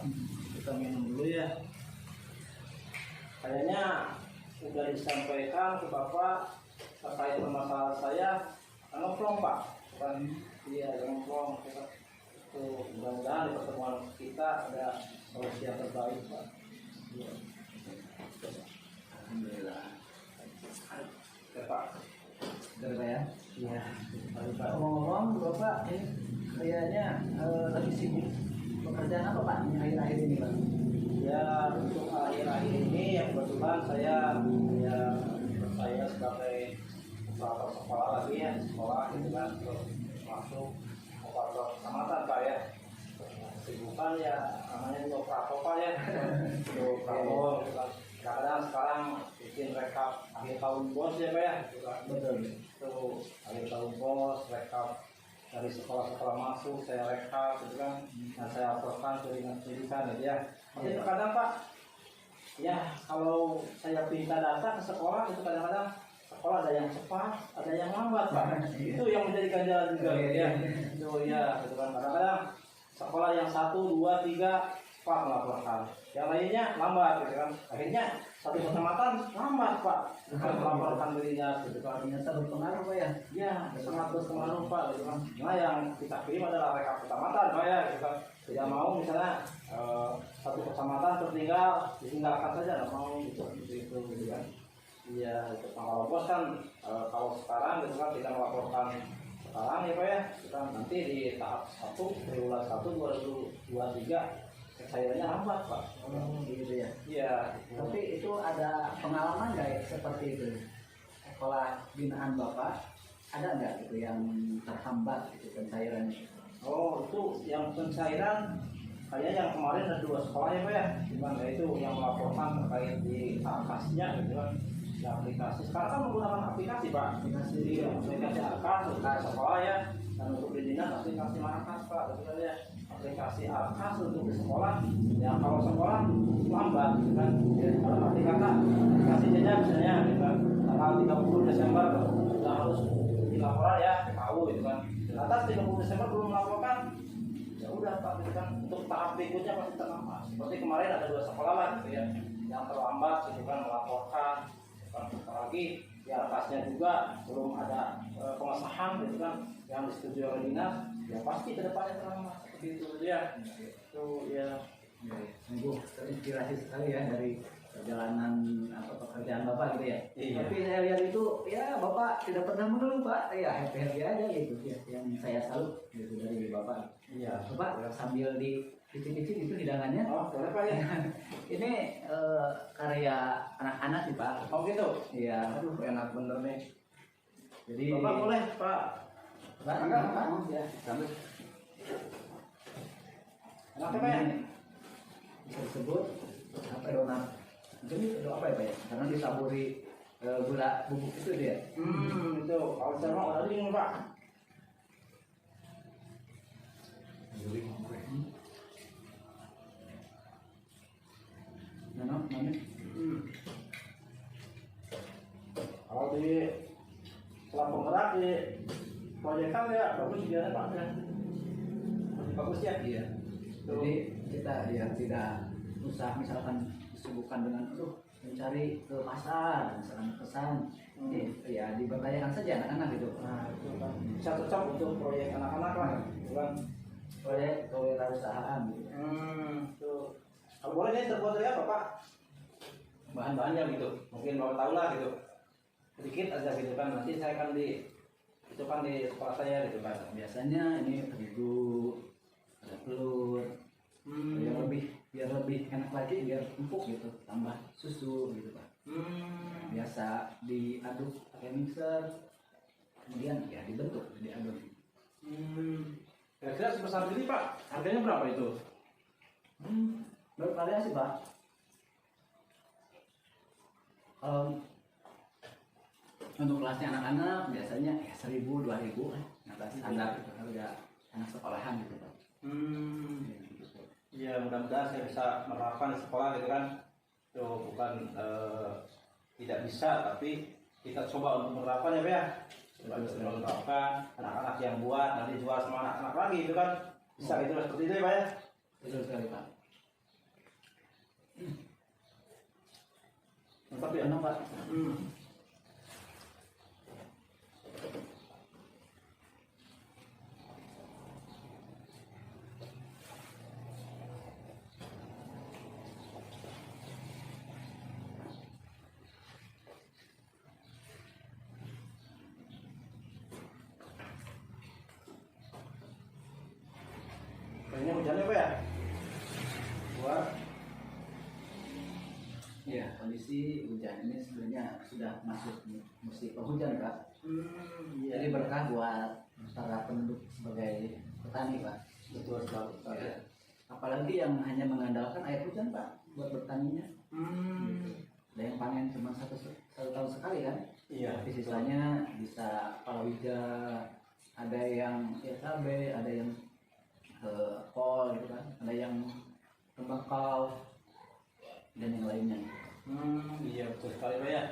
Kita minum dulu ya. Kayaknya sudah disampaikan ke Bapak terkait permasalahan saya. Ngeplong Pak, bukan iya ngeplong. Tuh mudah-mudahan di pertemuan kita ada solusi yang terbaik Pak. Ya. Alhamdulillah. Oke Pak. Benar Pak ya. Iya. Mari Pak. Ngomong-ngomong Bapak ini kayaknya lagi sibuk pekerjaan apa Pak akhir-akhir ini Pak? Ya untuk akhir-akhir ini yang kebetulan saya sebagai operator sekolah lagi ya, sekolah gitu kan, terus masuk operator kecamatan Pak ya. Kesibukan ya namanya juga operator Pak ya. Itu operator gitu kan. Kadang-kadang sekarang bikin rekap akhir tahun bos ya Pak ya. Gitu kan. Betul. Itu akhir tahun bos, rekap dari sekolah-sekolah masuk saya rekap gitu kan, dan saya laporkan ke dinas pendidikan gitu ya. Jadi terkadang Pak, ya kalau saya minta data ke sekolah itu kadang-kadang sekolah ada yang cepat, ada yang lambat Pak. Itu yang menjadi ganjalan juga gitu ya. Itu ya gitu kan, kadang-kadang sekolah yang 1, 2, 3 cepat melaporkan. Yang lainnya lambat gitu kan. Akhirnya satu kecamatan lambat Pak melaporkan dirinya gitu kan. Ternyata berpengaruh Pak ya. Ya, sangat berpengaruh Pak gitu kan. Nah yang kita kirim adalah rekap kecamatan Pak ya gitu kan. Tidak mau misalnya satu kecamatan tertinggal ditinggalkan saja, nggak mau gitu gitu kan. Iya, itu kalau bos kan kalau sekarang gitu kan kita melaporkan sekarang ya Pak ya, kita nanti di tahap 1 triwulan 1 2023 cairannya lambat Pak. Gitu ya. Iya. Tapi itu ada pengalaman nggak ya seperti itu? Sekolah binaan Bapak ada nggak gitu yang terhambat gitu pencairannya? Oh itu yang pencairan kayaknya yang kemarin ada 2 sekolah ya Pak ya, dimana itu yang melaporkan terkait di aplikasinya gitu kan. Di aplikasi sekarang kan menggunakan aplikasi Pak, aplikasi Arkas untuk sekolah ya, dan untuk di dinas aplikasi Markas Pak, gitu kan ya. Aplikasi Arkas untuk di sekolah, ya kalau sekolah lambat gitu kan. Kalau arti kata aplikasi saja misalnya gitu kan, tanggal 30 Desember sudah harus dilaporan ya, tahu gitu kan. Atas 30 Desember belum melaporkan, ya udah Pak gitu kan, untuk tahap berikutnya pasti terlambat. Seperti kemarin ada 2 sekolah lah gitu ya, yang terlambat gitu kan melaporkan. Apalagi di atasnya juga belum ada pengesahan gitu kan yang disetujui oleh dinas, ya pasti kedepannya terlambat seperti itu ya. Itu ya. Sungguh terinspirasi sekali ya dari perjalanan pekerjaan Bapak gitu ya. Iya. Tapi saya lihat itu ya Bapak tidak pernah mengeluh Pak, ya happy aja gitu ya. Yang saya salut gitu dari Bapak. Iya. Coba sambil dicicip-cicip itu hidangannya. Oh, boleh Pak ya. Ini karya anak-anak sih Pak. Oh gitu. Iya. Aduh, enak bener nih. Jadi Bapak boleh Pak. Pak, Enggak, Pak. ya. Kami Enak ya Pak ya. bisa disebut apa donat. Jadi itu apa ya Pak ya? Karena ditaburi gula bubuk itu dia. Itu kalau saya mau udah dingin Pak. Mana? Kalau di setelah penggerak di proyekkan ya bagus dia Pak ya. Masih bagus ya. Iya. Jadi kita ya tidak usah misalkan disibukkan dengan mencari ke pasar, misalkan pesan. Ya diberdayakan saja anak-anak gitu. Nah itu kan bisa cocok untuk proyek anak-anak lah, gitu kan. Proyek kewirausahaan gitu. Tuh. Kalau boleh nih terbuat dari apa Pak? Bahan-bahannya gitu, mungkin Bapak tahu lah gitu. Sedikit aja gitu kan, nanti saya akan itu kan di sekolah saya gitu kan. Biasanya ini terigu, ada telur, biar lebih enak lagi, biar empuk gitu, tambah susu gitu Pak. Biasa diaduk pakai mixer, kemudian ya dibentuk, diaduk. Kira-kira sebesar ini Pak, harganya berapa itu? Bervariasi Pak. Kalau untuk kelasnya anak-anak biasanya ya 1.000, 2.000 kan, standar gitu, harga anak sekolahan gitu Pak. Iya, mudah-mudahan saya bisa menerapkan di sekolah gitu kan. Itu bukan tidak bisa, tapi kita coba untuk menerapkan ya Pak ya. Coba menerapkan, anak-anak yang buat nanti jual sama anak-anak lagi itu kan. Bisa gitu seperti itu ya Pak ya. Betul sekali Pak. Mantap ya. Enak Pak. Kayaknya hujannya Pak ya. Buat Ya, kondisi hujan ini sebenarnya sudah masuk musim penghujan Pak. Jadi berkah buat para penduduk sebagai petani Pak. betul sekali Pak ya. Apalagi yang hanya mengandalkan air hujan Pak buat bertaninya. Ada yang panen cuma satu tahun sekali kan. Iya. Tapi sisanya bisa palawija, ada yang ya cabai, ada yang kol gitu kan, ada yang tembakau dan yang lainnya. Iya betul sekali Pak ya.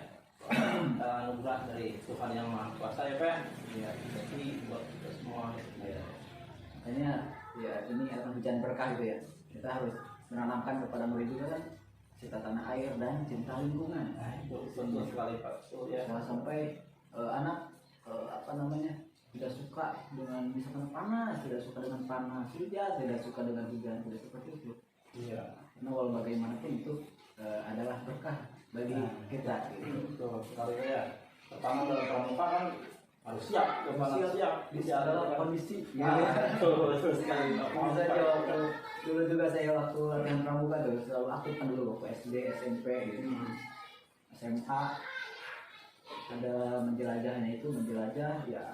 Anugerah dari Tuhan yang Maha Kuasa ya Pak. Iya. Jadi buat kita semua ya. Makanya ya ini akan hujan berkah gitu ya. Kita harus menanamkan kepada murid juga kan cinta tanah air dan cinta lingkungan. Nah, itu betul sekali Pak. Betul ya. Jangan sampai anak tidak suka dengan misalkan panas, tidak suka dengan panas, tidak suka dengan hujan, tidak seperti itu. Iya. Karena walau bagaimanapun itu adalah berkah bagi kita. Betul sekali ya. Pertama dalam pramuka kan harus siap, siap. Bisa adalah kondisi. Betul sekali. Misalnya waktu dulu juga saya waktu latihan pramuka tuh selalu aktif kan dulu waktu SD, SMP, gitu. SMA ada menjelajahnya itu menjelajah ya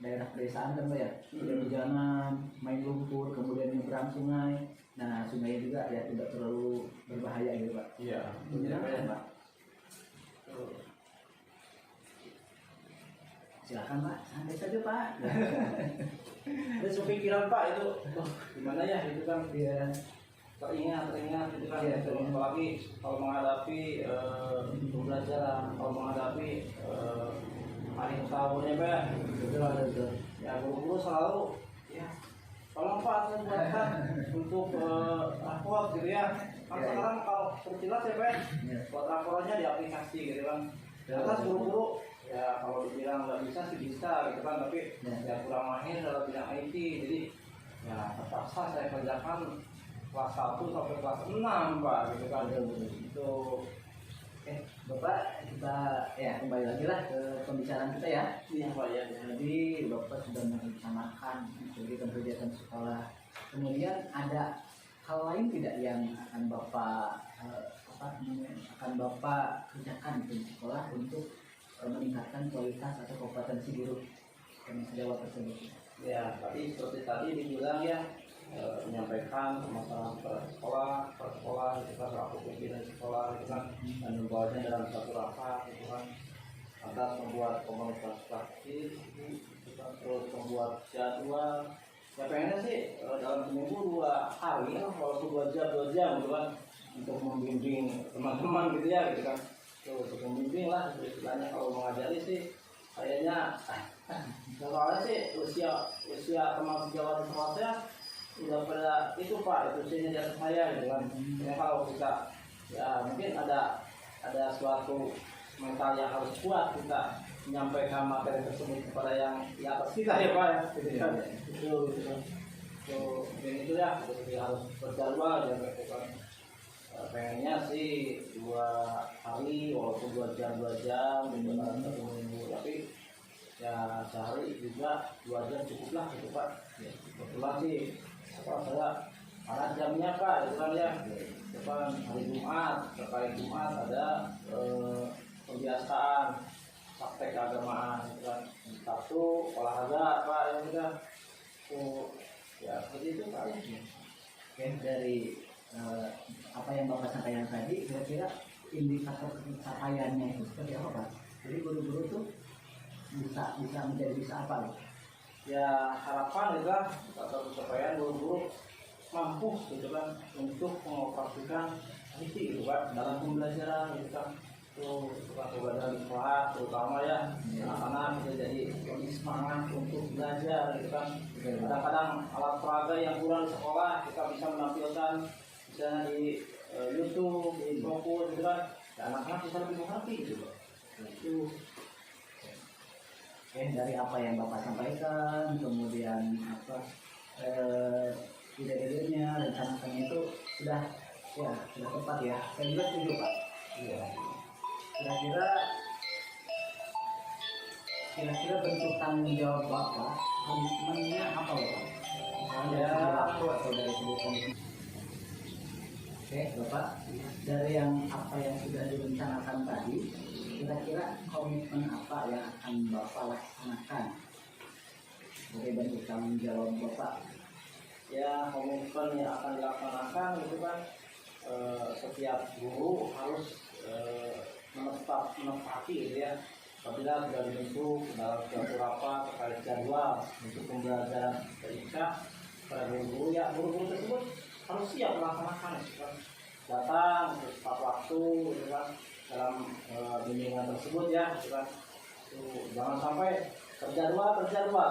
daerah pedesaan kan Pak ya, hujanan, main lumpur, kemudian menyeberang sungai. Nah sungai juga ya tidak terlalu berbahaya gitu Pak. Iya. Menyeberang Pak. Silakan Pak, santai saja Pak. Ada kepikiran Pak itu, gimana ya itu kan Iya. teringat itu kan Iya, teringat. apalagi kalau menghadapi pembelajaran, kalau menghadapi hari tahunnya Pak. Betul. Ya guru-guru selalu ya tolong Pak saya buatkan untuk rapor gitu ya. Kan Iya, sekarang kalau perjelas ya Pak, Iya. buat laporannya di aplikasi gitu kan. Atas guru-guru ya kalau dibilang nggak bisa sih bisa gitu kan, tapi ya kurang mahir dalam bidang IT, jadi ya terpaksa saya kerjakan kelas 1 sampai kelas 6 Pak gitu kan. Itu Bapak kita ya kembali lagi lah ke pembicaraan kita ya. iya Pak ya. Jadi Bapak sudah merencanakan kegiatan-kegiatan sekolah. Kemudian ada hal lain tidak yang akan Bapak akan Bapak kerjakan di sekolah untuk meningkatkan kualitas atau kompetensi guru yang sejawat tersebut? Ya tadi seperti tadi dibilang ya menyampaikan masalah per sekolah gitu kan, selaku pimpinan sekolah gitu kan, dan membawanya dalam satu rapat gitu kan, atas membuat komunitas praktis gitu kan, terus membuat jadwal. Ya pengennya sih dalam seminggu 2 hari ya, walaupun 2 jam gitu kan, untuk membimbing teman-teman gitu ya gitu kan. Tuh, untuk membimbing lah istilahnya. Kalau mengajari sih kayaknya soalnya sih usia teman sejawat sekolah saya udah pada itu Pak, itu usianya di atas saya gitu kan. Ya kalau kita ya mungkin ada suatu mental yang harus kuat kita menyampaikan materi tersebut kepada yang di atas kita ya Pak ya gitu kan. Itu gitu kan. Mungkin itu ya, jadi harus berjadwal ya gitu kan. Pengennya sih 2 hari walaupun 2 jam gitu kan, 1 minggu, tapi ya sehari juga 2 jam cukup lah gitu Pak. Kebetulan sih saya karena jamnya Pak itu kan ya depan hari Jumat, terkait Jumat ada pembiasaan praktek keagamaan gitu kan. Sabtu olahraga Pak yang udah ya seperti itu Pak ya. Oke, dari apa yang Bapak sampaikan tadi, kira-kira indikator pencapaiannya itu seperti apa Pak? Jadi guru-guru itu bisa apa Pak? Ya harapan adalah atau pencapaian guru-guru mampu gitu kan untuk mengoperasikan IT gitu kan dalam pembelajaran gitu kan. Itu kan pembelajaran di kelas terutama ya anak-anak bisa jadi lebih semangat untuk belajar gitu kan. Kadang-kadang alat peraga yang kurang di sekolah kita bisa menampilkan misalnya di YouTube, di Fokus gitu kan. Dan anak-anak bisa lebih mengerti gitu Pak. Itu Dari apa yang Bapak sampaikan, kemudian ide-idenya, rencanakannya itu sudah tepat ya. Saya juga setuju Pak. iya. Kira-kira bentuk tanggung jawab Bapak, komitmennya apa Bapak? Misalnya dari segi waktu atau dari segi komitmen. Oke Bapak, dari apa yang sudah direncanakan tadi, kira-kira komitmen apa yang akan Bapak laksanakan sebagai bentuk tanggung jawab Bapak? Ya komitmen yang akan dilaksanakan gitu kan, setiap guru harus menepati gitu ya. Apabila sudah dibentuk dalam suatu rapat terkait jadwal untuk pembelajaran TIK pada guru-guru, ya guru-guru tersebut harus siap melaksanakan gitu kan. Datang tepat waktu gitu kan dalam bimbingan tersebut ya gitu kan. Jangan sampai terjadwal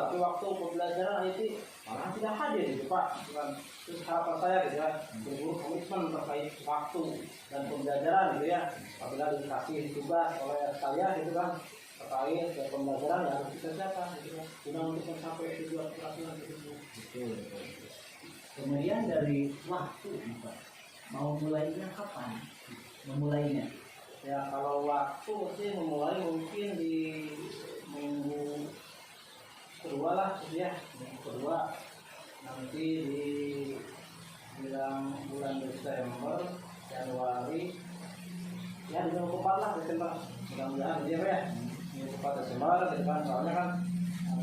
tapi waktu pembelajaran IT malah tidak hadir gitu Pak. Bukan. Terus harapan saya gitu ya, guru komitmen terkait waktu dan pembelajaran gitu ya. Apabila dikasih tugas oleh saya gitu kan terkait pembelajaran ya harus dikerjakan gitu ya. Guna untuk mencapai tujuan pelatihan tersebut. Betul. Kemudian dari waktu Pak, mau mulainya kapan? Memulainya? Ya kalau waktu sih memulai mungkin di minggu kedua lah gitu ya, minggu kedua nanti di bulan Desember, Januari, ya di minggu keempat lah Desember, mudah-mudahan gitu ya, minggu keempat Desember gitu kan, soalnya kan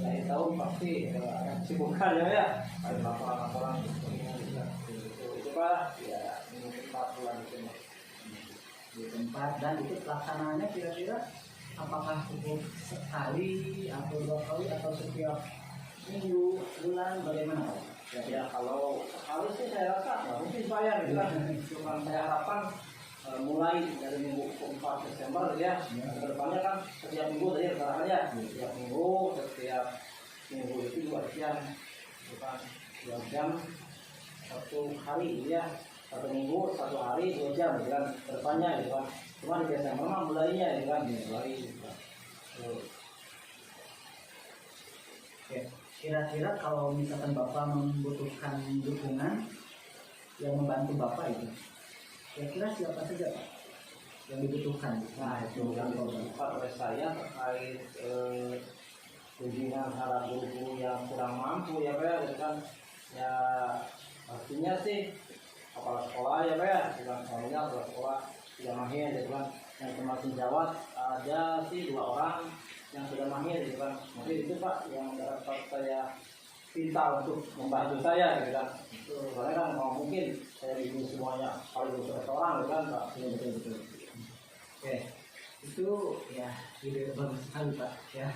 akhir tahun pasti ada kesibukan ya, ada laporan-laporan itu Pak, ya minggu keempat bulan Desember. Di tempat, dan itu pelaksanaannya kira-kira apakah cukup sekali atau 2 kali atau setiap minggu, bulan, bagaimana Pak? Ya kalau sekali sih saya rasa nggak mungkin bayar gitu kan. Cuma saya harapkan mulai dari minggu ke-4 Desember ya. Kedepannya kan setiap minggu tadi rencanaannya setiap minggu itu 2 jam, bukan 2 jam 1 hari gitu ya. 1 minggu 1 hari 2 jam gitu kan kedepannya gitu kan. Cuma di Desember mah mulainya gitu kan mulai gitu kan. Oke. Kira-kira kalau misalkan Bapak membutuhkan dukungan yang membantu Bapak itu, kira-kira siapa saja Pak yang dibutuhkan? Nah itu yang dibutuhkan oleh saya terkait bimbingan para guru-guru yang kurang mampu ya Pak ya gitu kan. Ya artinya sih kepala sekolah ya Pak ya gitu kan, soalnya kepala sekolah tidak mahir gitu kan. Yang termasuk jawab ada sih 2 orang yang sudah mahir gitu kan. Mungkin itu Pak yang dapat saya pinta untuk membantu saya gitu kan. Soalnya kan kalau mungkin saya bimbing semuanya kalau 100 orang gitu kan Pak. Betul. Oke, itu ya ide bagus sekali Pak. Ya,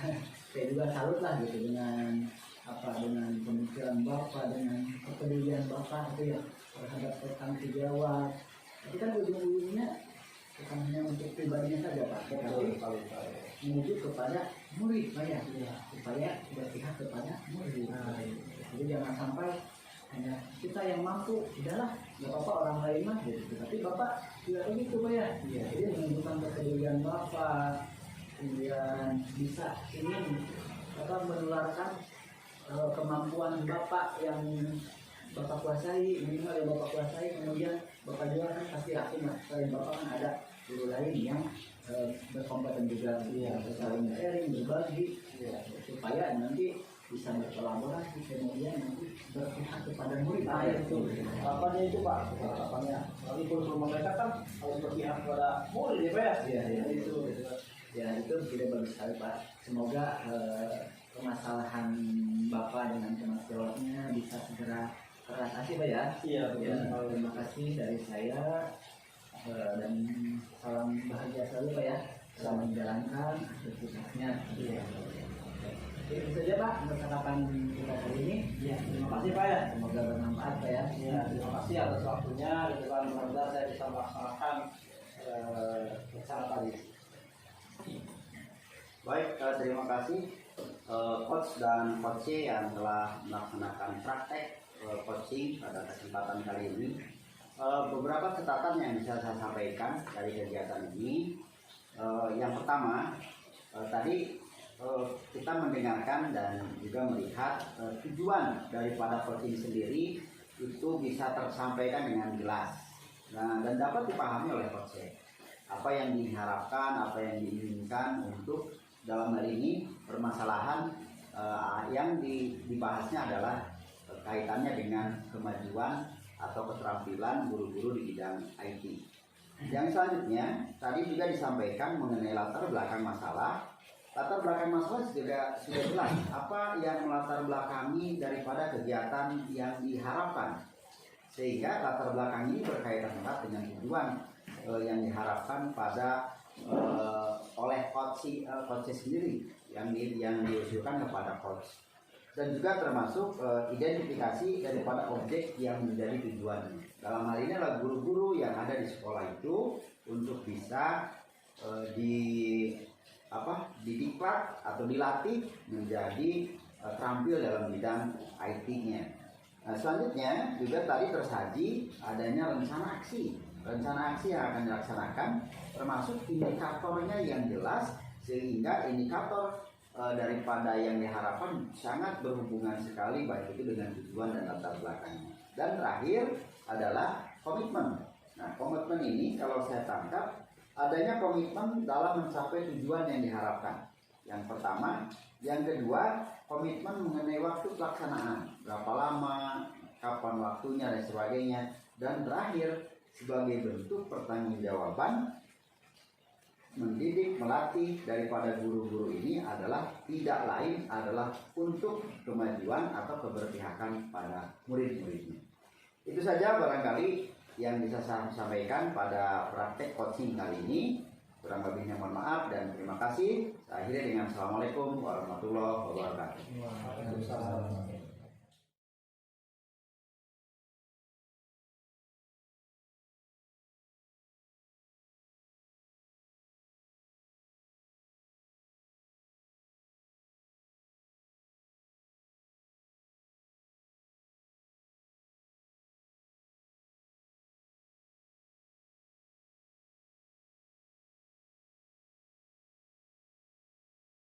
saya juga salut lah gitu dengan dengan pemikiran Bapak, dengan kepedulian Bapak itu ya terhadap tanggung jawab. Tapi kan ujung-ujungnya bukan hanya untuk pribadinya saja Pak, tetapi menuju kepada murid Pak ya, supaya berpihak kepada murid. Jadi jangan sampai hanya kita yang mampu, udahlah nggak apa-apa orang lain mah gitu. Tapi Bapak tidak begitu Pak ya. Jadi menunjukkan kepedulian Bapak, kemudian bisa ingin menularkan kemampuan Bapak yang Bapak kuasai, minimal yang Bapak kuasai, kemudian Bapak juga kan pasti yakin lah, selain Bapak kan ada guru lain yang berkompeten juga, saling sharing, berbagi, supaya nanti bisa berkolaborasi, kemudian nanti berpihak kepada murid. Nah itu harapannya itu Pak, harapannya. Lalu kurikulum mereka kan harus berpihak kepada murid ya Pak ya. Itu tidak bagus sekali Pak. Semoga permasalahan Bapak dengan teman jawabnya bisa segera teratasi Pak ya. Iya. Terima kasih dari saya dan salam bahagia selalu Pak ya. Selamat menjalankan aktivitasnya. Iya. Itu saja Pak untuk percakapan kita hari ini. Iya, terima kasih Pak ya. Semoga bermanfaat Pak ya. Iya, terima kasih atas waktunya. Gitu kan, mudah-mudahan saya bisa melaksanakan rencana tadi. Baik, terima kasih coach dan coach yang telah melaksanakan praktek coaching pada kesempatan kali ini. Beberapa catatan yang bisa saya sampaikan dari kegiatan ini. Yang pertama, tadi kita mendengarkan dan juga melihat tujuan daripada coaching sendiri itu bisa tersampaikan dengan jelas, dan dapat dipahami oleh coach. Apa yang diharapkan, apa yang diinginkan untuk dalam hal ini permasalahan yang dibahasnya adalah kaitannya dengan kemajuan atau keterampilan guru-guru di bidang IT. Yang selanjutnya tadi juga disampaikan mengenai latar belakang masalah. Latar belakang masalah sudah jelas apa yang melatar belakangi daripada kegiatan yang diharapkan, sehingga latar belakang ini berkaitan erat dengan tujuan yang diharapkan pada oleh coach sendiri yang diusulkan kepada coach, dan juga termasuk identifikasi daripada objek yang menjadi tujuan. Dalam hal ini adalah guru-guru yang ada di sekolah itu untuk bisa didiklat atau dilatih menjadi terampil dalam bidang IT-nya. Nah, selanjutnya juga tadi tersaji adanya rencana aksi yang akan dilaksanakan, termasuk indikatornya yang jelas, sehingga indikator daripada yang diharapkan sangat berhubungan sekali, baik itu dengan tujuan dan latar belakangnya. Dan terakhir adalah komitmen. Nah, komitmen ini kalau saya tangkap adanya komitmen dalam mencapai tujuan yang diharapkan. Yang pertama, yang kedua, komitmen mengenai waktu pelaksanaan, berapa lama, kapan waktunya dan sebagainya. Dan terakhir, sebagai bentuk pertanggungjawaban mendidik, melatih daripada guru-guru ini adalah tidak lain adalah untuk kemajuan atau keberpihakan pada murid-muridnya. Itu saja barangkali yang bisa saya sampaikan pada praktek coaching kali ini. Kurang lebihnya mohon maaf dan terima kasih. Saya akhiri dengan Assalamualaikum warahmatullahi wabarakatuh. Waalaikumsalam.